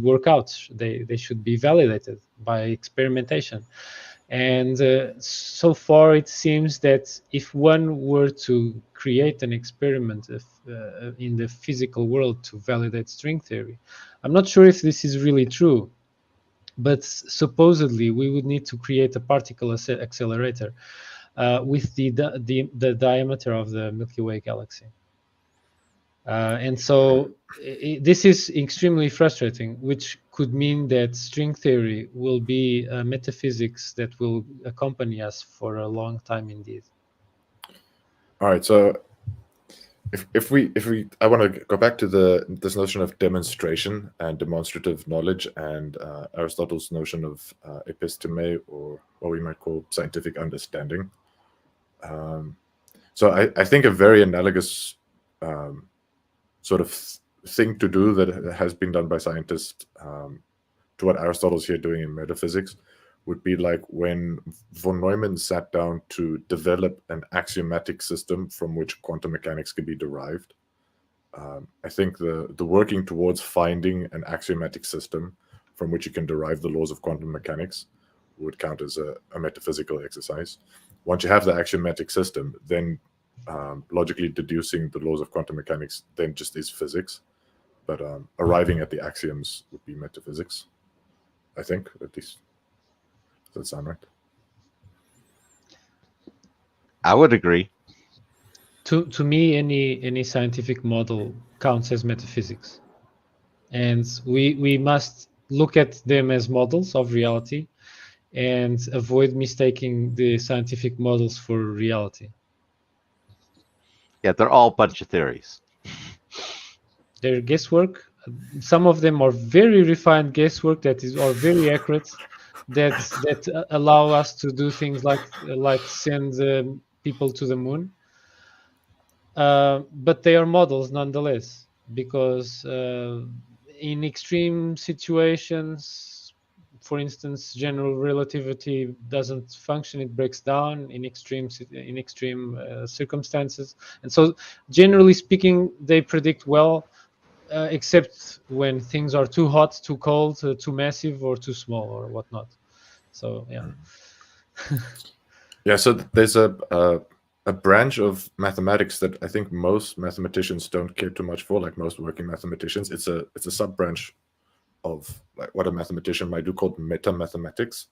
work out. They should be validated by experimentation. And so far, it seems that if one were to create an experiment in the physical world to validate string theory, I'm not sure if this is really true, but supposedly we would need to create a particle accelerator with the diameter of the Milky Way galaxy. And so this is extremely frustrating, which could mean that string theory will be a metaphysics that will accompany us for a long time indeed. All right, so if we I want to go back to this notion of demonstration and demonstrative knowledge and Aristotle's notion of episteme, or what we might call scientific understanding. So I think a very analogous sort of thing to do that has been done by scientists to what Aristotle's here doing in metaphysics would be like when von Neumann sat down to develop an axiomatic system from which quantum mechanics could be derived. I think the working towards finding an axiomatic system from which you can derive the laws of quantum mechanics would count as a metaphysical exercise. Once you have the axiomatic system, then logically deducing the laws of quantum mechanics then just is physics. But arriving at the axioms would be metaphysics, I think, at least. Does that sound right? I would agree. To me, any scientific model counts as metaphysics, and we must look at them as models of reality and avoid mistaking the scientific models for reality. Yeah, they're all a bunch of theories. They're guesswork. Some of them are very refined guesswork are very accurate, that allow us to do things like send people to the moon. But they are models nonetheless, because in extreme situations, for instance, general relativity doesn't function; it breaks down in extreme circumstances. And so, generally speaking, they predict well, except when things are too hot, too cold, too massive, or too small, or whatnot. So, yeah. Yeah. So there's a branch of mathematics that I think most mathematicians don't care too much for, like most working mathematicians. It's a sub branch of like what a mathematician might do called meta-mathematics.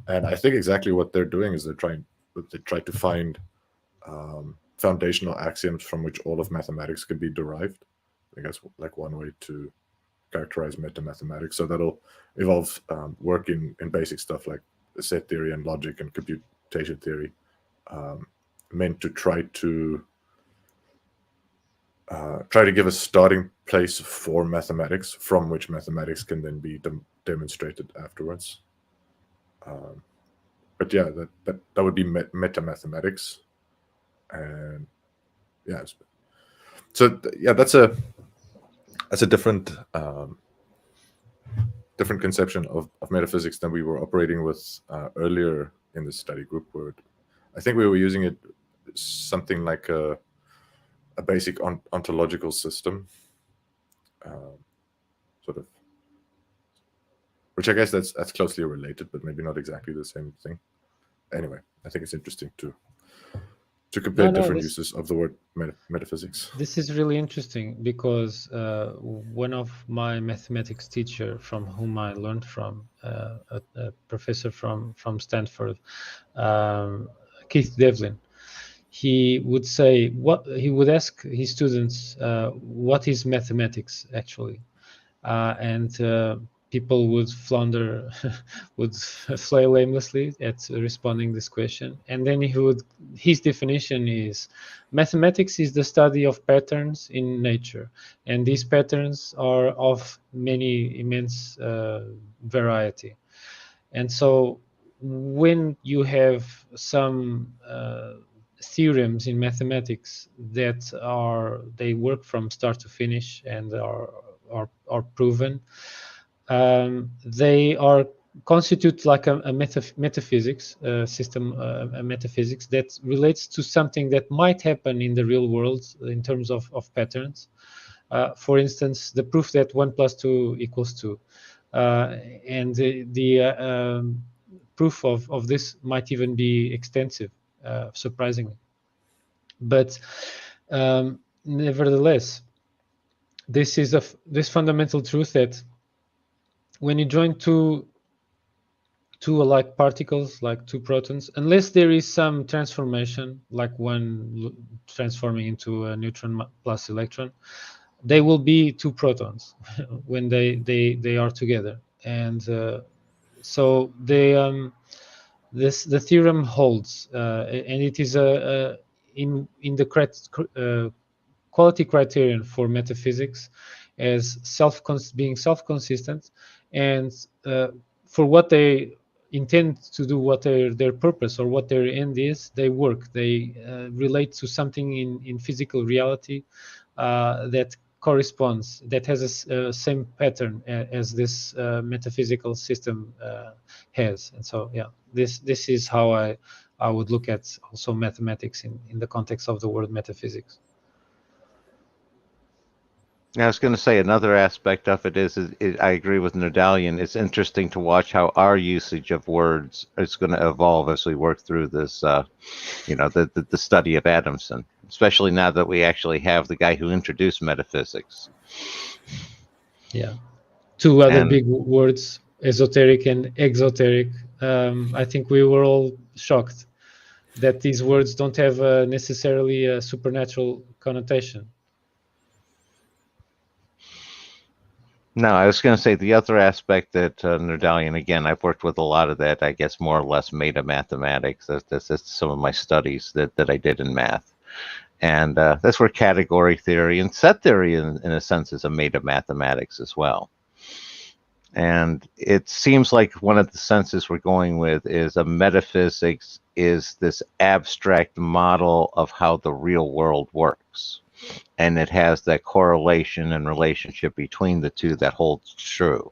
And I think exactly what they're doing is they try to find foundational axioms from which all of mathematics can be derived. I think that's like one way to characterize meta-mathematics. So that'll involve work in basic stuff like set theory and logic and computation theory, meant to try to give a starting place for mathematics from which mathematics can then be demonstrated afterwards. But yeah, that would be meta-mathematics. And yeah, so yeah, that's a different different conception of metaphysics than we were operating with earlier in the study group, where I think we were using it something like a basic ontological system, sort of, which I guess that's closely related, but maybe not exactly the same thing. Anyway, I think it's interesting to to compare No, different this- uses of the word metaphysics. This is really interesting because one of my mathematics teacher from whom I learned from, a professor from Stanford, Keith Devlin, he would say he would ask his students, what is mathematics actually? And people would flounder, would flail aimlessly at responding this question. And then his definition is, mathematics is the study of patterns in nature. And these patterns are of many immense variety. And so when you have some theorems in mathematics that they work from start to finish and are proven, they are constitute like a metaphysics system, a metaphysics that relates to something that might happen in the real world in terms of patterns. For instance, the proof that 1 + 2 = 2, and the proof of this might even be extensive, surprisingly. But nevertheless, this is this fundamental truth that when you join two alike particles, like two protons, unless there is some transformation, like one transforming into a neutron plus electron, they will be two protons when they are together. And so the theorem holds, and it is in the quality criterion for metaphysics as being self-consistent, and for what they intend to do, what their purpose or what their end is, they work. They relate to something in physical reality that corresponds, that has a same pattern as this metaphysical system has. And so, yeah, this is how I would look at also mathematics in the context of the word metaphysics. I was going to say another aspect of it is I agree with Nerdalian. It's interesting to watch how our usage of words is going to evolve as we work through this, the study of Adamson, especially now that we actually have the guy who introduced metaphysics. Yeah. Two other big words, esoteric and exoteric. I think we were all shocked that these words don't have necessarily a supernatural connotation. No, I was going to say the other aspect that Nerdalian, again, I've worked with a lot of that, I guess more or less meta mathematics. That's some of my studies that I did in math. And that's where category theory and set theory, in a sense, is a meta mathematics as well. And it seems like one of the senses we're going with is a metaphysics is this abstract model of how the real world works. And it has that correlation and relationship between the two that holds true.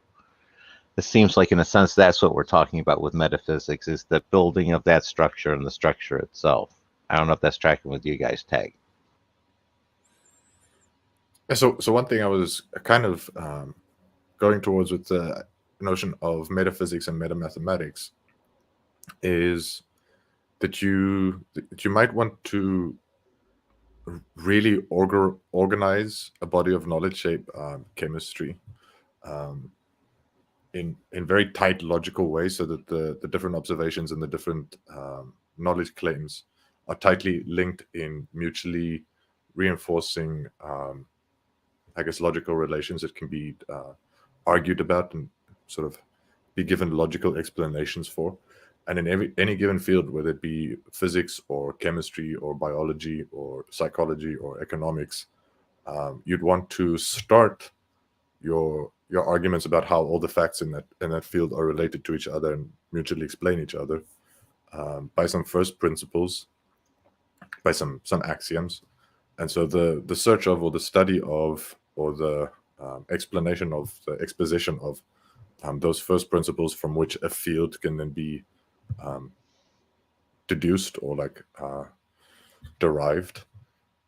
It seems like, in a sense, that's what we're talking about with metaphysics, is the building of that structure and the structure itself. I don't know if that's tracking with you guys, Tag. So one thing I was kind of going towards with the notion of metaphysics and metamathematics is that you might want to really organize a body of knowledge, shape chemistry in very tight logical ways, so that the different observations and the different knowledge claims are tightly linked in mutually reinforcing I guess logical relations that can be argued about and sort of be given logical explanations for. And in any given field, whether it be physics or chemistry or biology or psychology or economics, you'd want to start your arguments about how all the facts in that field are related to each other and mutually explain each other by some first principles, by some axioms. And so the search of, or the study of, or the explanation of, the exposition of those first principles from which a field can then be deduced or derived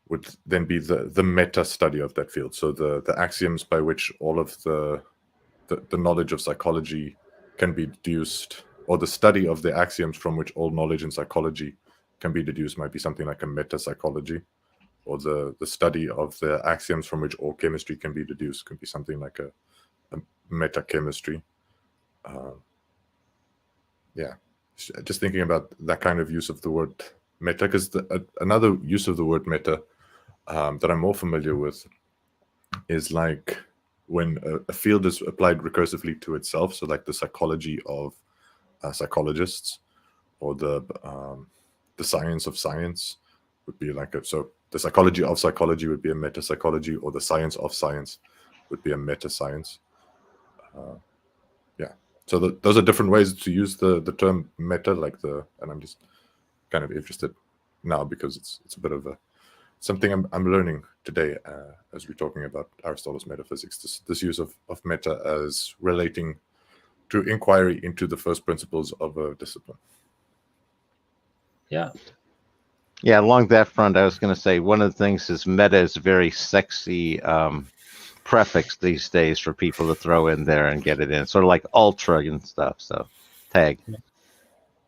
would then be the meta study of that field. So the axioms by which all of the knowledge of psychology can be deduced, or the study of the axioms from which all knowledge in psychology can be deduced might be something like a meta-psychology, or the study of the axioms from which all chemistry can be deduced can be something like a meta-chemistry. Yeah, just thinking about that kind of use of the word meta, because another use of the word meta that I'm more familiar with is like when a field is applied recursively to itself, so like the psychology of psychologists, or the science of science would be like so the psychology of psychology would be a meta-psychology, or the science of science would be a meta-science. Yeah, so those are different ways to use the term meta, and I'm just kind of interested now because it's a bit of something I'm learning today as we're talking about Aristotle's metaphysics, this use of meta as relating to inquiry into the first principles of a discipline. Yeah. Yeah, along that front, I was going to say one of the things is meta is a very sexy prefix these days for people to throw in there and get it in, sort of like ultra and stuff. So, tag.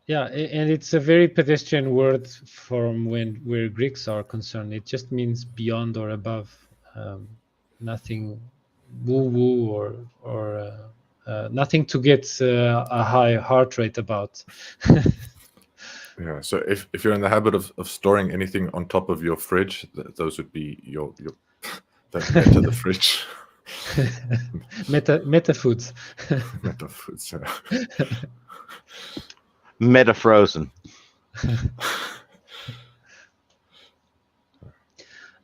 Yeah, and it's a very pedestrian word from where Greeks are concerned. It just means beyond or above, nothing woo-woo or nothing to get a high heart rate about. Yeah, so if you're in the habit of storing anything on top of your fridge, those would be your the fridge. Meta foods. Meta foods. Meta frozen.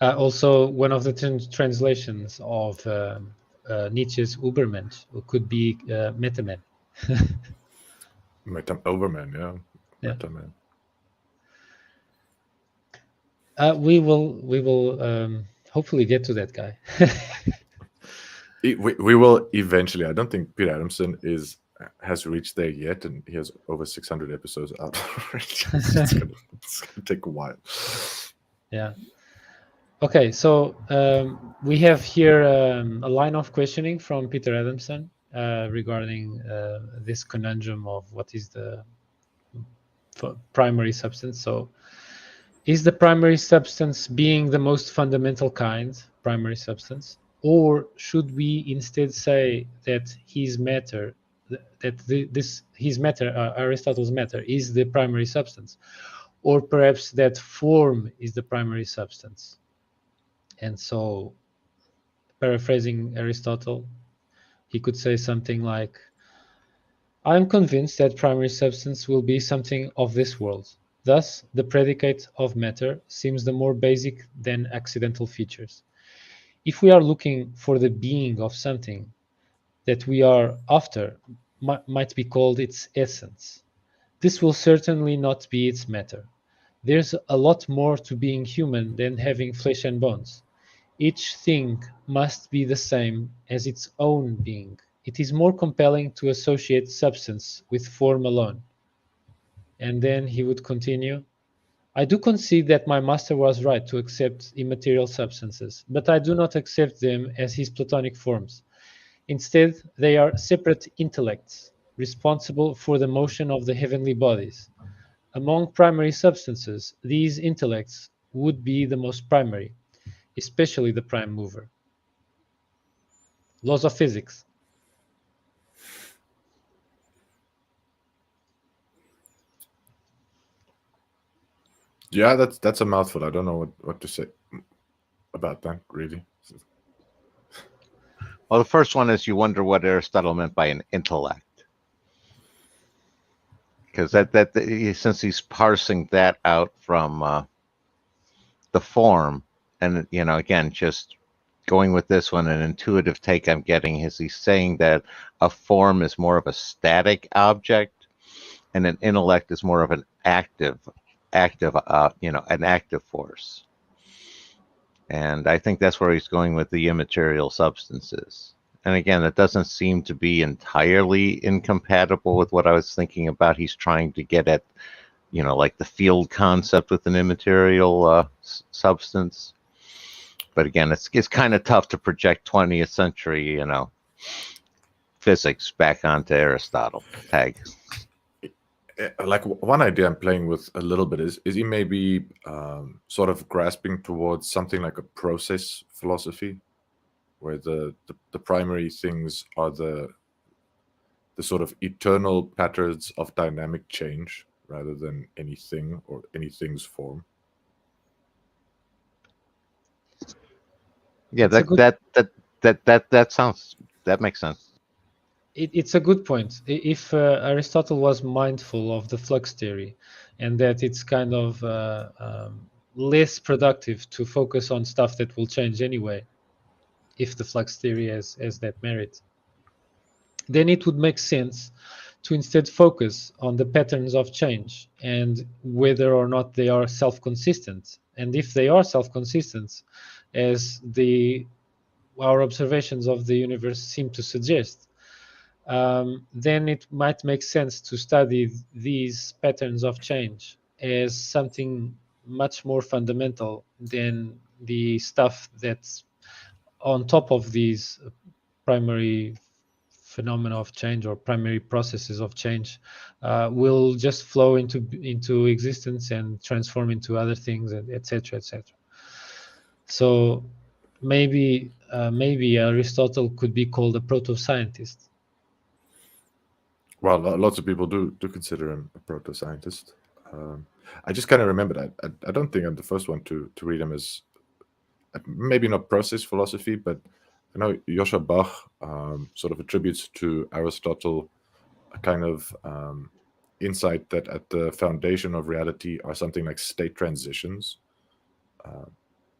Also, one of the translations of Nietzsche's Übermensch could be Metaman. Overman, yeah. Yeah. Metaman. We will hopefully get to that guy. We will eventually. I don't think Peter Adamson has reached there yet, and he has over 600 episodes out already. It's gonna take a while. Yeah. Okay, so we have here a line of questioning from Peter Adamson regarding this conundrum of what is the primary substance. So, is the primary substance being the most fundamental kind, primary substance, or should we instead say that his matter, Aristotle's matter, is the primary substance, or perhaps that form is the primary substance? And so, paraphrasing Aristotle, he could say something like, I am convinced that primary substance will be something of this world. Thus, the predicate of matter seems the more basic than accidental features. If we are looking for the being of something, that we are after might be called its essence. This will certainly not be its matter. There's a lot more to being human than having flesh and bones. Each thing must be the same as its own being. It is more compelling to associate substance with form alone. And then he would continue, I do concede that my master was right to accept immaterial substances, but I do not accept them as his Platonic forms. Instead, they are separate intellects, responsible for the motion of the heavenly bodies. Among primary substances, these intellects would be the most primary, especially the prime mover. Laws of physics. Yeah, that's a mouthful. I don't know what to say about that, really. Well, the first one is you wonder what Aristotle meant by an intellect, because that since he's parsing that out from the form, and again, just going with this one, an intuitive take I'm getting is he's saying that a form is more of a static object, and an intellect is more of an active, an active force. And I think that's where he's going with the immaterial substances. And again, that doesn't seem to be entirely incompatible with what I was thinking about. He's trying to get at, like the field concept with an immaterial substance. But again, it's kind of tough to project 20th century, physics back onto Aristotle. Tag. like one idea I'm playing with a little bit is he maybe sort of grasping towards something like a process philosophy, where the primary things are the sort of eternal patterns of dynamic change rather than anything or anything's form. Yeah, It's a good- that makes sense. It's a good point. If Aristotle was mindful of the flux theory, and that it's kind of less productive to focus on stuff that will change anyway, if the flux theory has that merit, then it would make sense to instead focus on the patterns of change and whether or not they are self-consistent. And if they are self-consistent, as our observations of the universe seem to suggest, then it might make sense to study these patterns of change as something much more fundamental than the stuff that's on top of these primary phenomena of change or primary processes of change will just flow into existence and transform into other things, and etc. So maybe Aristotle could be called a proto-scientist. Well, lots of people do consider him a proto-scientist. I just kind of remember that. I don't think I'm the first one to read him as maybe not process philosophy, but I know Joscha Bach sort of attributes to Aristotle a kind of insight that at the foundation of reality are something like state transitions,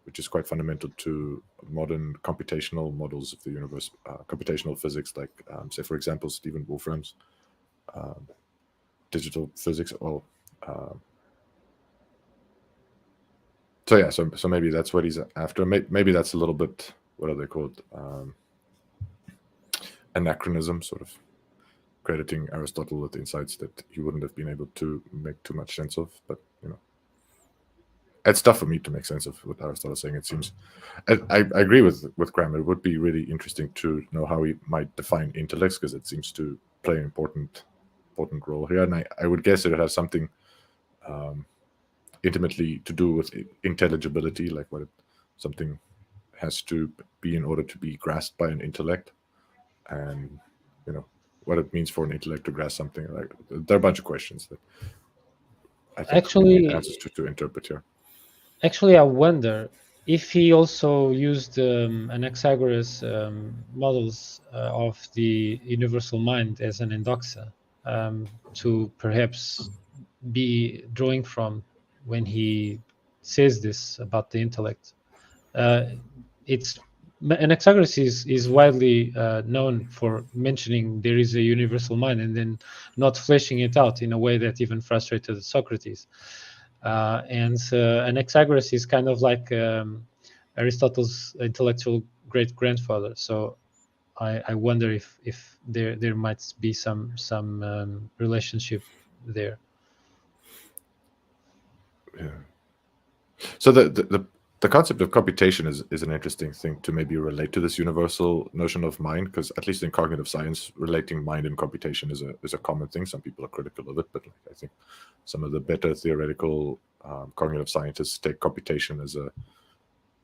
which is quite fundamental to modern computational models of the universe, computational physics, like, say, for example, Stephen Wolfram's digital physics. So yeah, so maybe that's what he's after. Maybe that's a little bit, what are they called? Anachronism, sort of crediting Aristotle with insights that he wouldn't have been able to make too much sense of. But it's tough for me to make sense of what Aristotle is saying. It seems, I agree with Graham. It would be really interesting to know how he might define intellects, because it seems to play an important role here. And I would guess it has something intimately to do with intelligibility, like what something has to be in order to be grasped by an intellect, and what it means for an intellect to grasp something. Like, there are a bunch of questions that I think Actually, we need answers to interpret here. Actually, I wonder if he also used Anaxagoras models of the universal mind as an endoxa to perhaps be drawing from when he says this about the intellect. Anaxagoras is widely known for mentioning there is a universal mind and then not fleshing it out in a way that even frustrated Socrates. And Anaxagoras is kind of like Aristotle's intellectual great-grandfather. So I wonder if there might be some relationship there. Yeah. So the concept of computation is an interesting thing to maybe relate to this universal notion of mind, because at least in cognitive science, relating mind and computation is a common thing. Some people are critical of it, but I think some of the better theoretical cognitive scientists take computation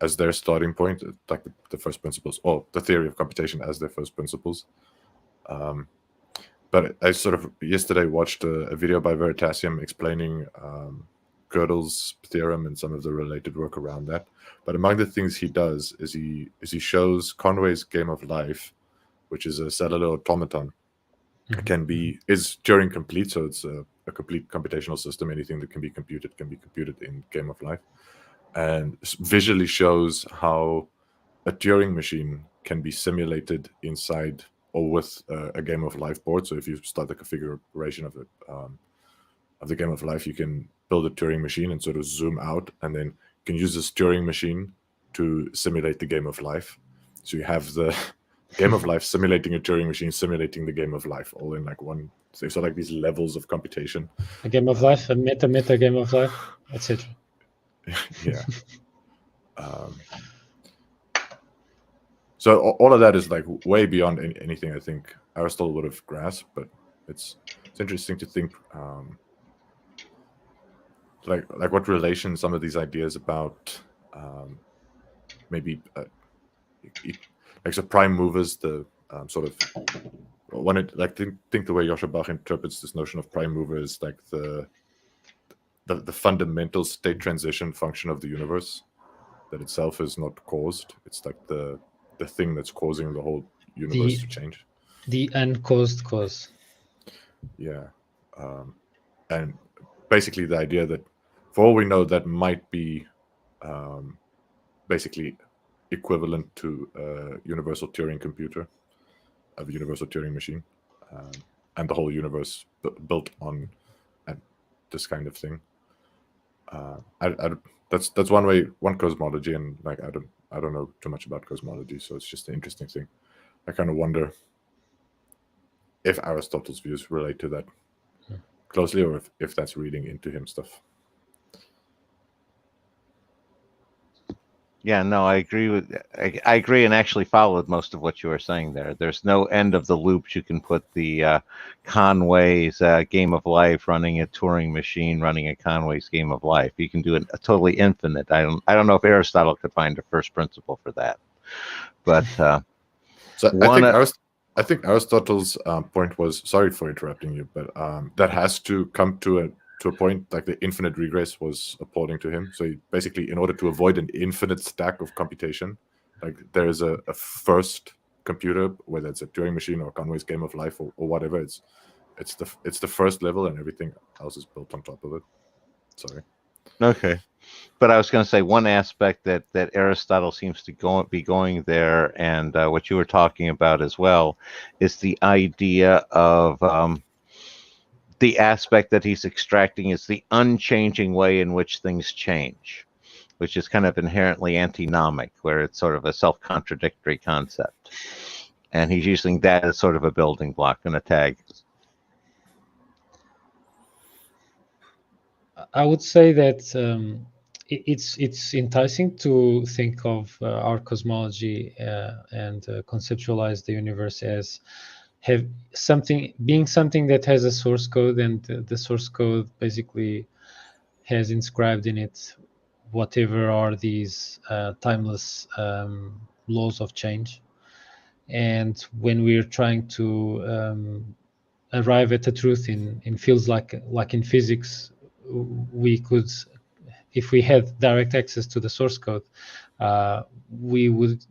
as their starting point, like the first principles, or the theory of computation as their first principles. But I sort of yesterday watched a video by Veritasium explaining Gödel's theorem and some of the related work around that. But among the things he does is he shows Conway's game of life, which is a cellular automaton, is Turing complete, so it's a complete computational system. Anything that can be computed in game of life, and visually shows how a Turing machine can be simulated inside or with a game of life board. So if you start the configuration of it of the game of life, you can build a Turing machine and sort of zoom out, and then you can use this Turing machine to simulate the game of life. So you have the game of life simulating a Turing machine, simulating the game of life, all in like one. So like these levels of computation. A game of life, a meta game of life, etc. Yeah. So all of that is like way beyond anything I think Aristotle would have grasped, but it's interesting to think like what relation some of these ideas about maybe like so prime movers, the sort of when it like think the way Joscha Bach interprets this notion of prime mover is like the fundamental state transition function of the universe that itself is not caused. It's like the thing that's causing the whole universe to change. The uncaused cause. Yeah. And basically the idea that for all we know that might be basically equivalent to a universal Turing computer, of a universal Turing machine, and the whole universe built on this kind of thing. That's one cosmology, and like I don't know too much about cosmology, so it's just an interesting thing. I kind of wonder if Aristotle's views relate to that closely, or if that's reading into him stuff. Yeah, no, I agree I agree and actually followed most of what you were saying there. There's no end of the loops. You can put the Conway's Game of Life running a Turing machine running a Conway's Game of Life. You can do a totally infinite. I don't know if Aristotle could find a first principle for that, but so I think Aristotle's point was, sorry for interrupting you, but that has to come to a point, like the infinite regress was appalling to him. So basically, in order to avoid an infinite stack of computation, like there is a first computer, whether it's a Turing machine or Conway's Game of Life or whatever, it's the first level, and everything else is built on top of it. Sorry. Okay. But I was going to say one aspect that Aristotle seems to be going there, and what you were talking about as well, is the idea of the aspect that he's extracting is the unchanging way in which things change, which is kind of inherently antinomic, where it's sort of a self-contradictory concept. And he's using that as sort of a building block and a tag. I would say that it's enticing to think of our cosmology and conceptualize the universe as being something that has a source code, and the source code basically has inscribed in it whatever are these timeless laws of change. And when we're trying to arrive at the truth in fields like in physics, we could, if we had direct access to the source code, we would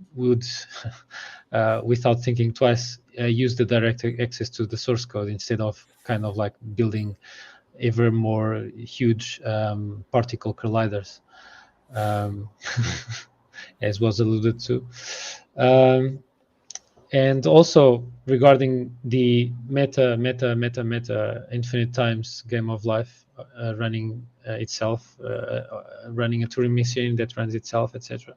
without thinking twice use the direct access to the source code instead of kind of like building ever more huge particle colliders, as was alluded to. And also regarding the meta infinite times Game of Life running itself, running a Turing machine that runs itself, etc.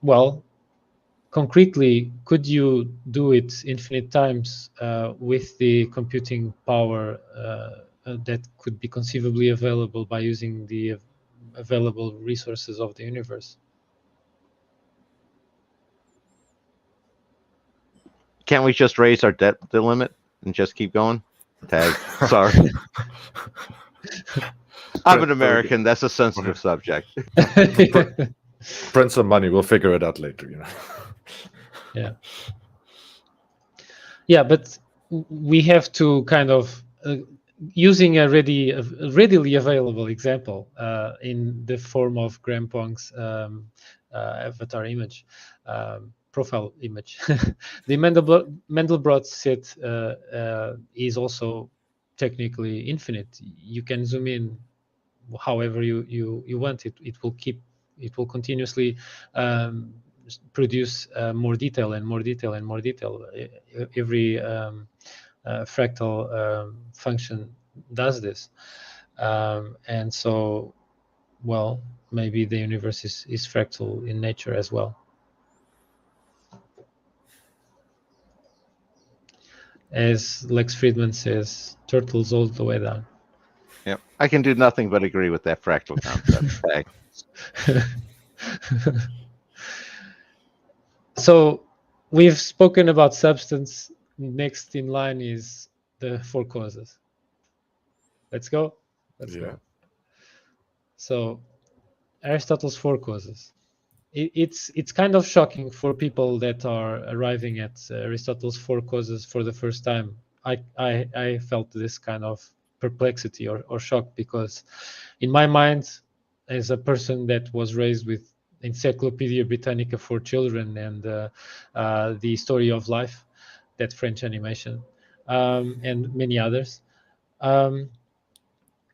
Well, concretely, could you do it infinite times with the computing power that could be conceivably available by using the available resources of the universe? Can't we just raise our debt limit and just keep going? Tag. Sorry. I'm an American. That's a sensitive subject. Print some money. We'll figure it out later, you know. Yeah. Yeah, but we have to kind of using a readily available example in the form of Graham Pong's avatar image, profile image. The Mandelbrot set is also technically infinite. You can zoom in however you want. It will continuously produce more detail and more detail and more detail. Every fractal function does this, and so, well, maybe the universe is fractal in nature as well. As Lex Friedman says, turtles all the way down. Yep, I can do nothing but agree with that fractal concept. So we've spoken about substance. Next in line is the four causes. Let's go. Let's go. So Aristotle's four causes. It's kind of shocking for people that are arriving at Aristotle's four causes for the first time. I felt this kind of perplexity or shock, because in my mind, as a person that was raised with Encyclopedia Britannica for children and the Story of Life, that French animation, and many others,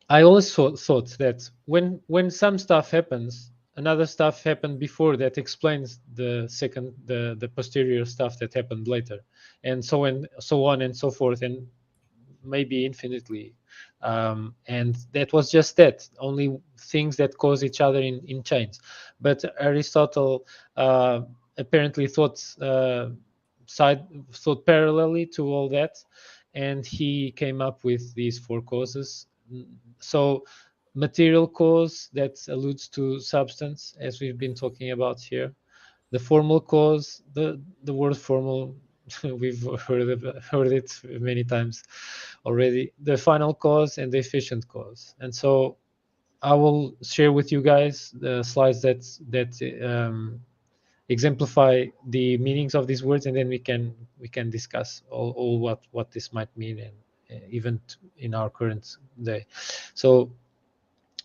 I always thought that when some stuff happens, another stuff happened before that explains the posterior stuff that happened later, and so on and so forth, and maybe infinitely. And that was just that, only things that cause each other in chains. But Aristotle apparently thought parallelly to all that, and he came up with these four causes. So material cause, that alludes to substance, as we've been talking about here. The formal cause, the word formal, we've heard it many times already. The final cause and the efficient cause. And so I will share with you guys the slides that exemplify the meanings of these words, and then we can discuss all what this might mean, and even in our current day. So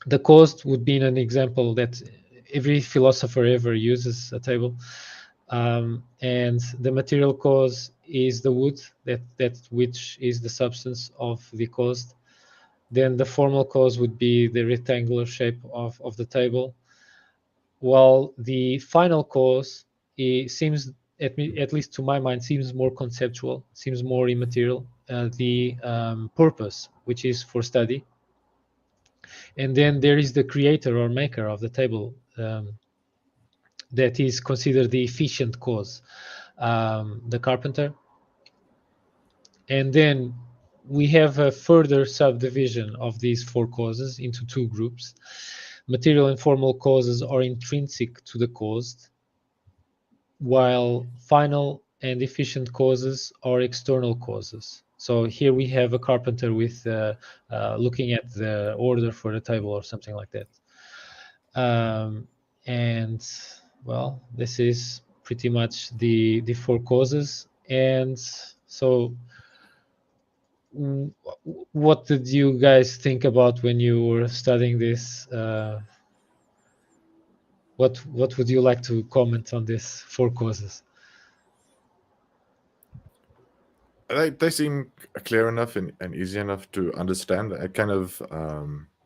the cause would be an example that every philosopher ever uses a table, and the material cause is the wood, that which is the substance of the caused. Then the formal cause would be the rectangular shape of the table, while the final cause seems, at least to my mind, seems more conceptual, seems more immaterial. The purpose, which is for study. And then there is the creator or maker of the table, that is considered the efficient cause, the carpenter. And then we have a further subdivision of these four causes into two groups. Material and formal causes are intrinsic to the caused, while final and efficient causes are external causes. So here we have a carpenter with looking at the order for the table or something like that. And well, this is pretty much the four causes. And so what did you guys think about when you were studying this? What would you like to comment on this four causes? They seem clear enough and easy enough to understand. I kind of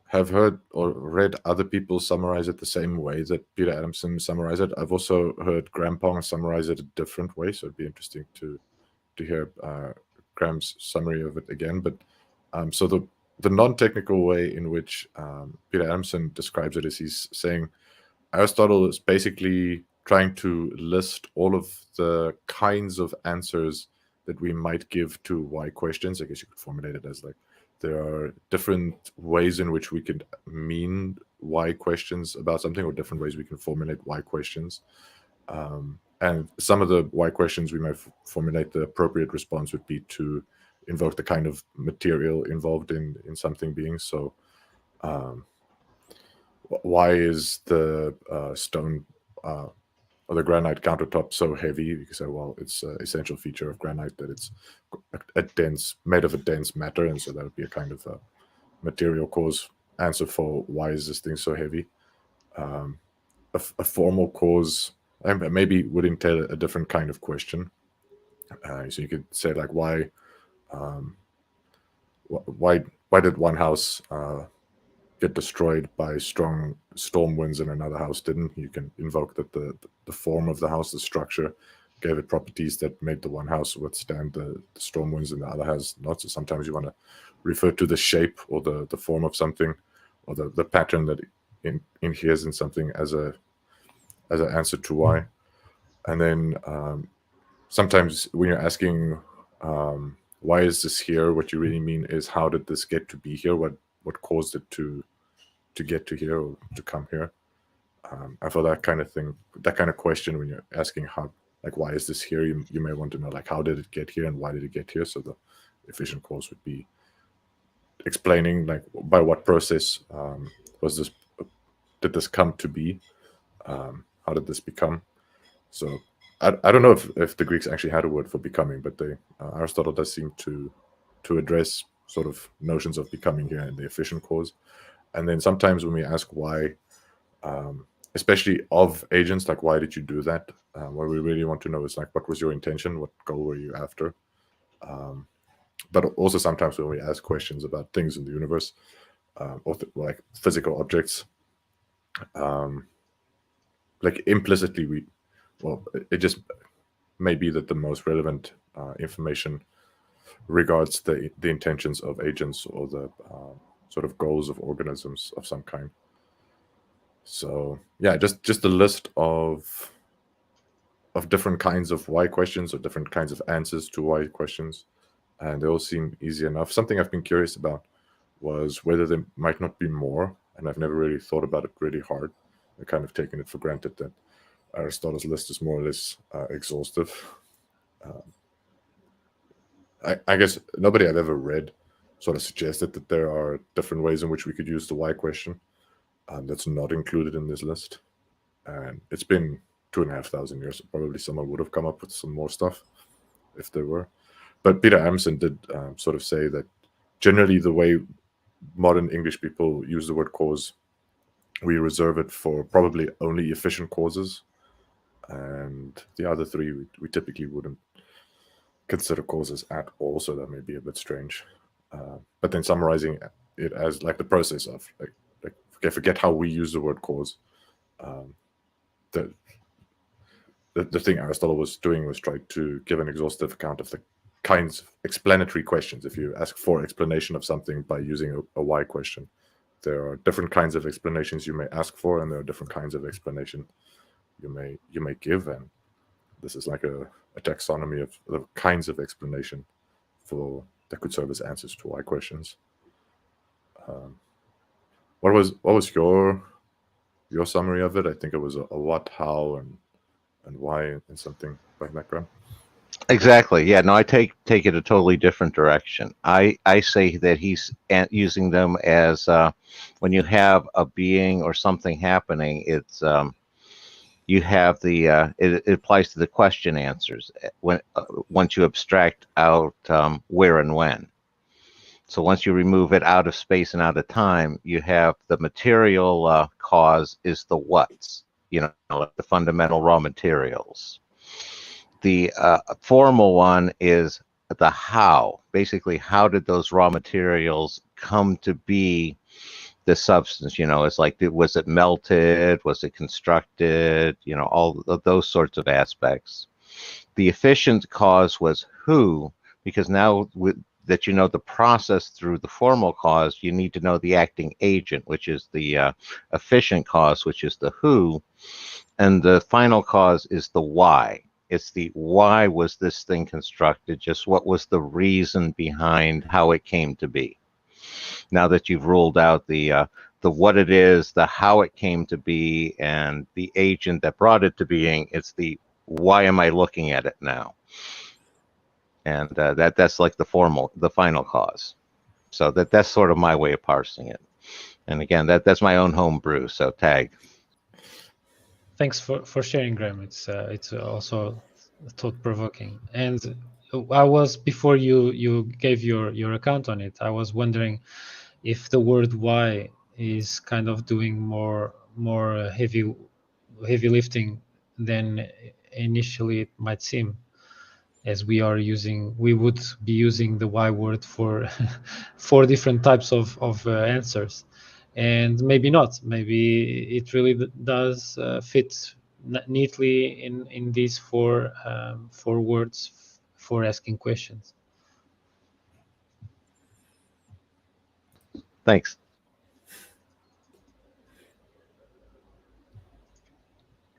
have heard or read other people summarize it the same way that Peter Adamson summarized it. I've also heard Graham Pong summarize it a different way, so it'd be interesting to hear Graham's summary of it again. But so the non-technical way in which Peter Adamson describes it is he's saying Aristotle is basically trying to list all of the kinds of answers that we might give to why questions. I guess you could formulate it as like there are different ways in which we could mean why questions about something, or different ways we can formulate why questions. And some of the why questions we might formulate, the appropriate response would be to invoke the kind of material involved in something being. So why is the stone or the granite countertop so heavy? You can say, well, it's an essential feature of granite that it's made of a dense matter, and so that would be a kind of a material cause answer for why is this thing so heavy. A formal cause maybe would entail a different kind of question. So you could say like, why did one house get destroyed by strong storm winds and another house didn't? You can invoke that the form of the house, the structure, gave it properties that made the one house withstand the storm winds and the other has not. So sometimes you want to refer to the shape or the form of something, or the pattern that inheres in something as an answer to why. And then sometimes when you're asking why is this here, what you really mean is how did this get to be here? What caused it to get to here or to come here? I feel that kind of thing, that kind of question, when you're asking how, like, why is this here? You may want to know, like, how did it get here and why did it get here? So the efficient cause would be explaining, like, by what process was this did this come to be? How did this become? So I don't know if the Greeks actually had a word for becoming, but Aristotle does seem to address sort of notions of becoming here in the efficient cause. And then sometimes when we ask why, especially of agents, like why did you do that? What we really want to know is like, what was your intention? What goal were you after? But also sometimes when we ask questions about things in the universe, or like physical objects, like implicitly it just may be that the most relevant information regards the intentions of agents or the sort of goals of organisms of some kind. So yeah, just a list of different kinds of why questions or different kinds of answers to why questions, and they all seem easy enough. Something I've been curious about was whether there might not be more, and I've never really thought about it really hard. I've kind of taken it for granted that Aristotle's list is more or less exhaustive. I guess nobody I've ever read sort of suggested that there are different ways in which we could use the why question that's not included in this list. And it's been 2,500 years. So probably someone would have come up with some more stuff if there were. But Peter Amundsen did sort of say that generally the way modern English people use the word cause, we reserve it for probably only efficient causes. And the other three, we typically wouldn't consider causes at all, so that may be a bit strange. But then summarizing it as like the process of like okay, forget how we use the word cause. The thing Aristotle was doing was try to give an exhaustive account of the kinds of explanatory questions. If you ask for explanation of something by using a why question, there are different kinds of explanations you may ask for, and there are different kinds of explanation you may give, and this is like a taxonomy of the kinds of explanation that could serve as answers to why questions. What was your summary of it? I think it was a what, how, and why, and something by background. Exactly. Yeah. No, I take it a totally different direction. I say that he's using them as when you have a being or something happening, it's you have the it applies to the question answers when once you abstract out where and when. So once you remove it out of space and out of time, you have the material cause is the what's, like the fundamental raw materials. The formal one is the how. Basically, how did those raw materials come to be the substance? It's like, was it melted? Was it constructed? All of those sorts of aspects. The efficient cause was who, because now that the process through the formal cause, you need to know the acting agent, which is the efficient cause, which is the who, and the final cause is the why. It's the why was this thing constructed, just what was the reason behind how it came to be. Now that you've ruled out the what it is, the how it came to be, and the agent that brought it to being, it's the why am I looking at it now? And that's like the final cause. So that's sort of my way of parsing it. And again, that's my own home brew. So tag. Thanks for sharing, Graham. It's also thought-provoking. And I was, before you gave your account on it, I was wondering if the word why is kind of doing more heavy lifting than initially it might seem, as we would be using the why word for 4 different types of answers. And maybe not. Maybe it really does fit neatly in these 4 words for asking questions. Thanks.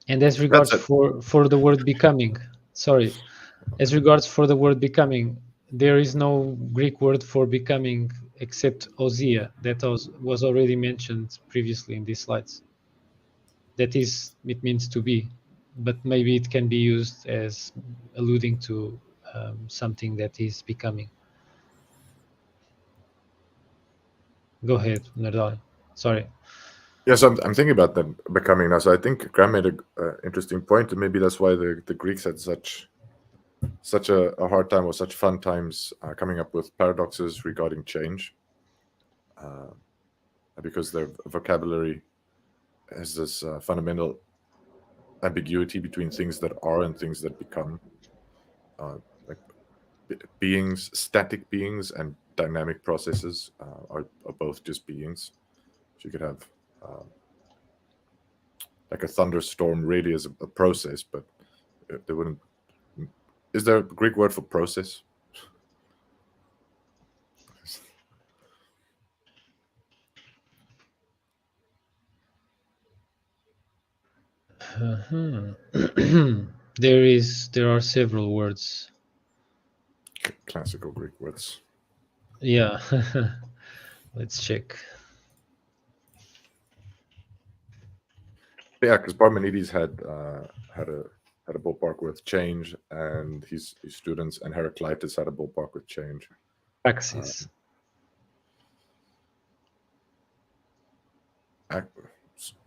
And as regards for the word becoming, as regards for the word becoming, there is no Greek word for becoming except ousia, that was already mentioned previously in these slides. That is, it means to be, but maybe it can be used as alluding to something that is becoming. Go ahead, Nerdali. Sorry. Yes, I'm thinking about them becoming now. So I think Graham made an interesting point, and maybe that's why the Greeks had such a hard time or such fun times coming up with paradoxes regarding change, because their vocabulary has this fundamental ambiguity between things that are and things that become, like beings, static beings, and dynamic processes are both just beings. So you could have like a thunderstorm really is a process, but they wouldn't. Is there a Greek word for process? There are several words. Classical Greek words. Yeah. Let's check. Yeah, because Parmenides had a ballpark with change, and his students, and Heraclitus had a ballpark with change. Praxis.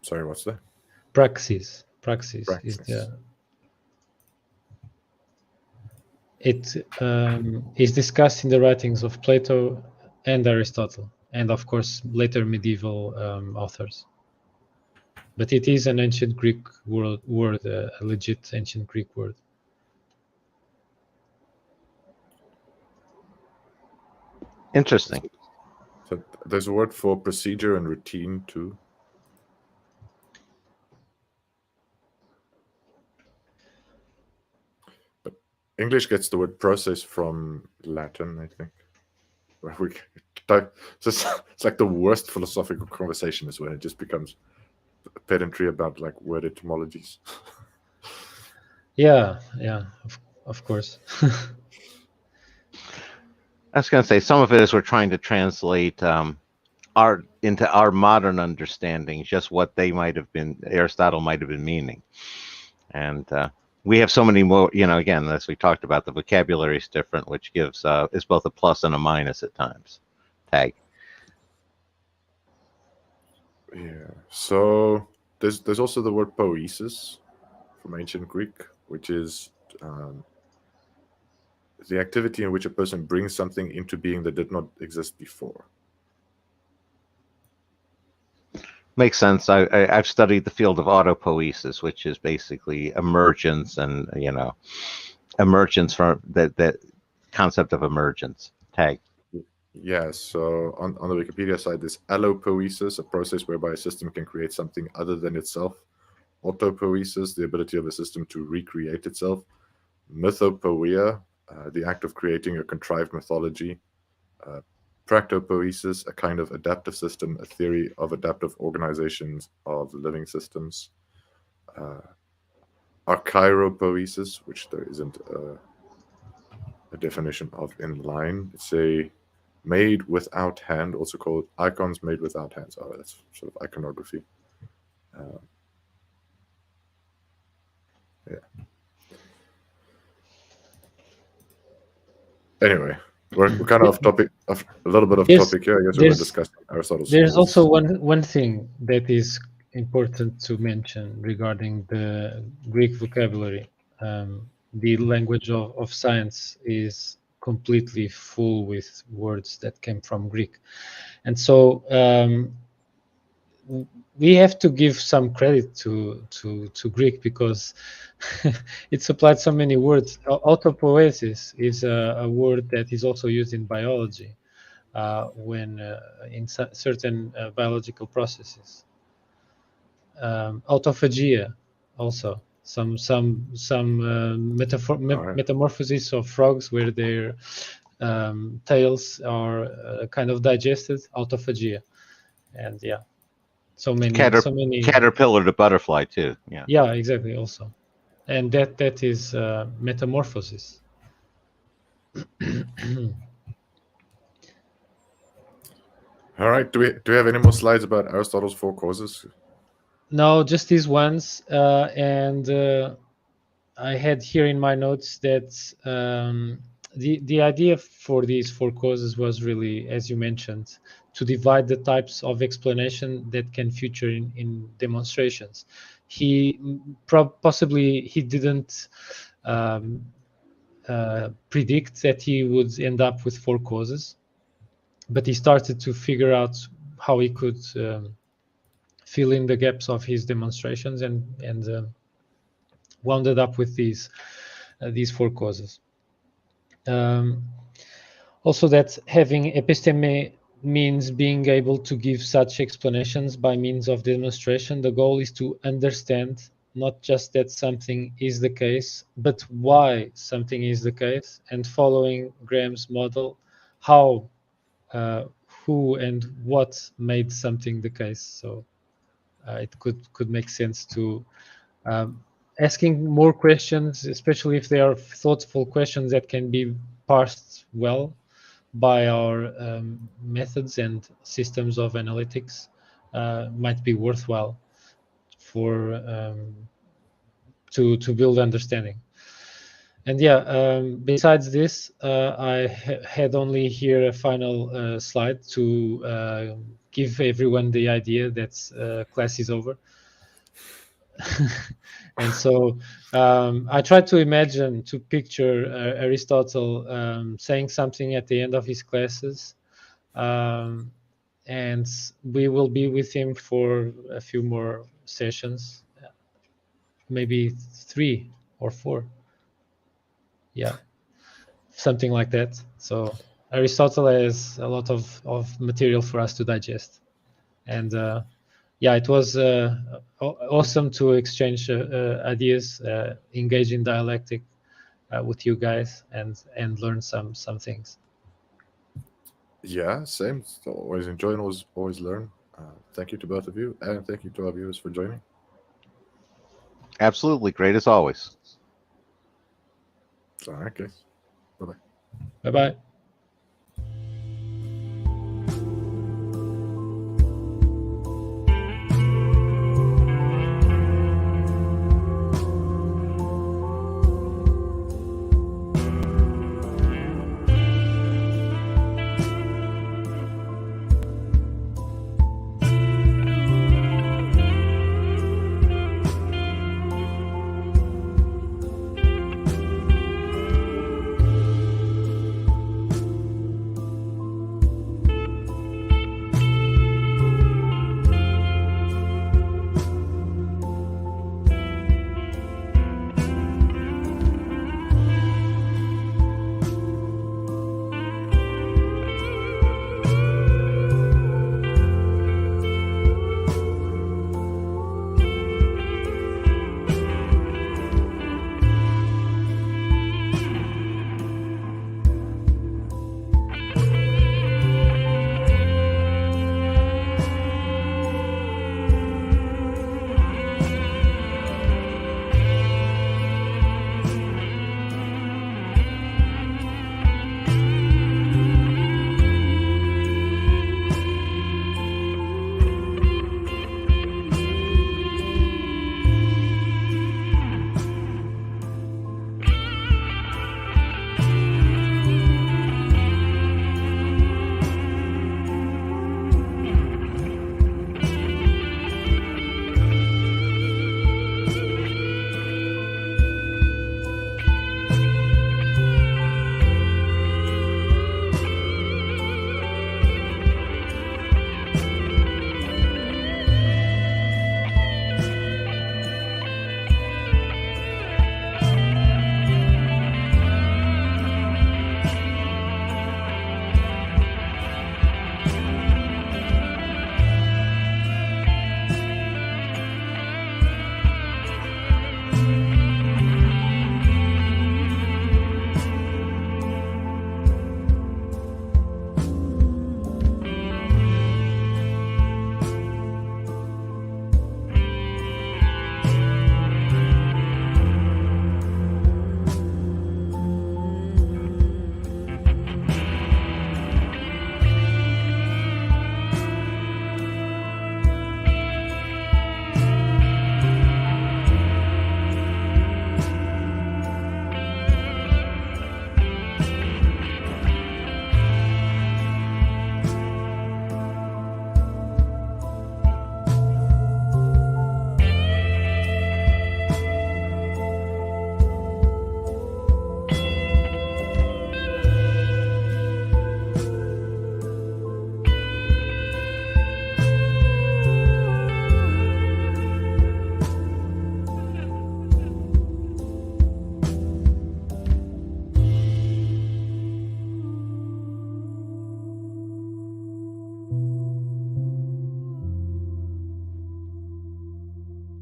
Sorry, what's that? Praxis. Praxis is the. It is discussed in the writings of Plato and Aristotle, and of course later medieval authors. But it is an ancient Greek word, a legit ancient Greek word. Interesting. So there's a word for procedure and routine too. But English gets the word process from Latin, I think. So it's like the worst philosophical conversation is when it just becomes pedantry about like word etymologies. Yeah, of course. I was going to say some of it is we're trying to translate into our modern understanding, just what they might have been, Aristotle might have been meaning. And we have so many more, again, as we talked about, the vocabulary is different, which gives is both a plus and a minus at times. Tag. Yeah. So there's also the word poiesis from ancient Greek, which is the activity in which a person brings something into being that did not exist before. Makes sense. I've studied the field of autopoiesis, which is basically emergence, and emergence from that concept of emergence. Tag. Yeah, so on the Wikipedia side, there's allopoiesis, a process whereby a system can create something other than itself. Autopoiesis, the ability of a system to recreate itself. Mythopoeia, the act of creating a contrived mythology. Practopoiesis, a kind of adaptive system, a theory of adaptive organizations of living systems. Archairopoiesis, which there isn't a definition of in line. It's a made without hand, also called icons made without hands. Oh, that's sort of iconography. Yeah. Anyway, we're kind of off topic, a little bit off topic here. I guess we were discussing Aristotle's. There's also one thing that is important to mention regarding the Greek vocabulary. The language of science is completely full with words that came from Greek, and so we have to give some credit to Greek, because it supplied so many words. Autopoiesis is a word that is also used in biology when in certain biological processes. Autophagia also. Some metamorphosis of frogs where their tails are kind of digested. Autophagia, and yeah, so many caterpillar to butterfly too. Yeah, exactly. Also, and that is metamorphosis. All right. Do we have any more slides about Aristotle's four causes? No, just these ones. And I had here in my notes that the idea for these four causes was really, as you mentioned, to divide the types of explanation that can feature in demonstrations. He possibly he didn't predict that he would end up with 4 causes, but he started to figure out how he could fill in the gaps of his demonstrations and wounded up with these 4 causes. Also, that having episteme means being able to give such explanations by means of demonstration. The goal is to understand not just that something is the case, but why something is the case, and following Graham's model, how, who, and what made something the case. So it could make sense to asking more questions, especially if they are thoughtful questions that can be parsed well by our methods and systems of analytics, might be worthwhile for to build understanding. And yeah, besides this, I had only here a final slide to give everyone the idea that class is over. And so I tried to picture Aristotle saying something at the end of his classes, and we will be with him for a few more sessions, maybe 3 or 4. Yeah, something like that. So Aristotle has a lot of material for us to digest. And yeah, it was awesome to exchange ideas, engage in dialectic with you guys, and learn some things. Yeah, same. Always enjoy and always learn. Thank you to both of you, and thank you to our viewers for joining. Absolutely. Great as always. All right, guys. Bye-bye. Bye-bye.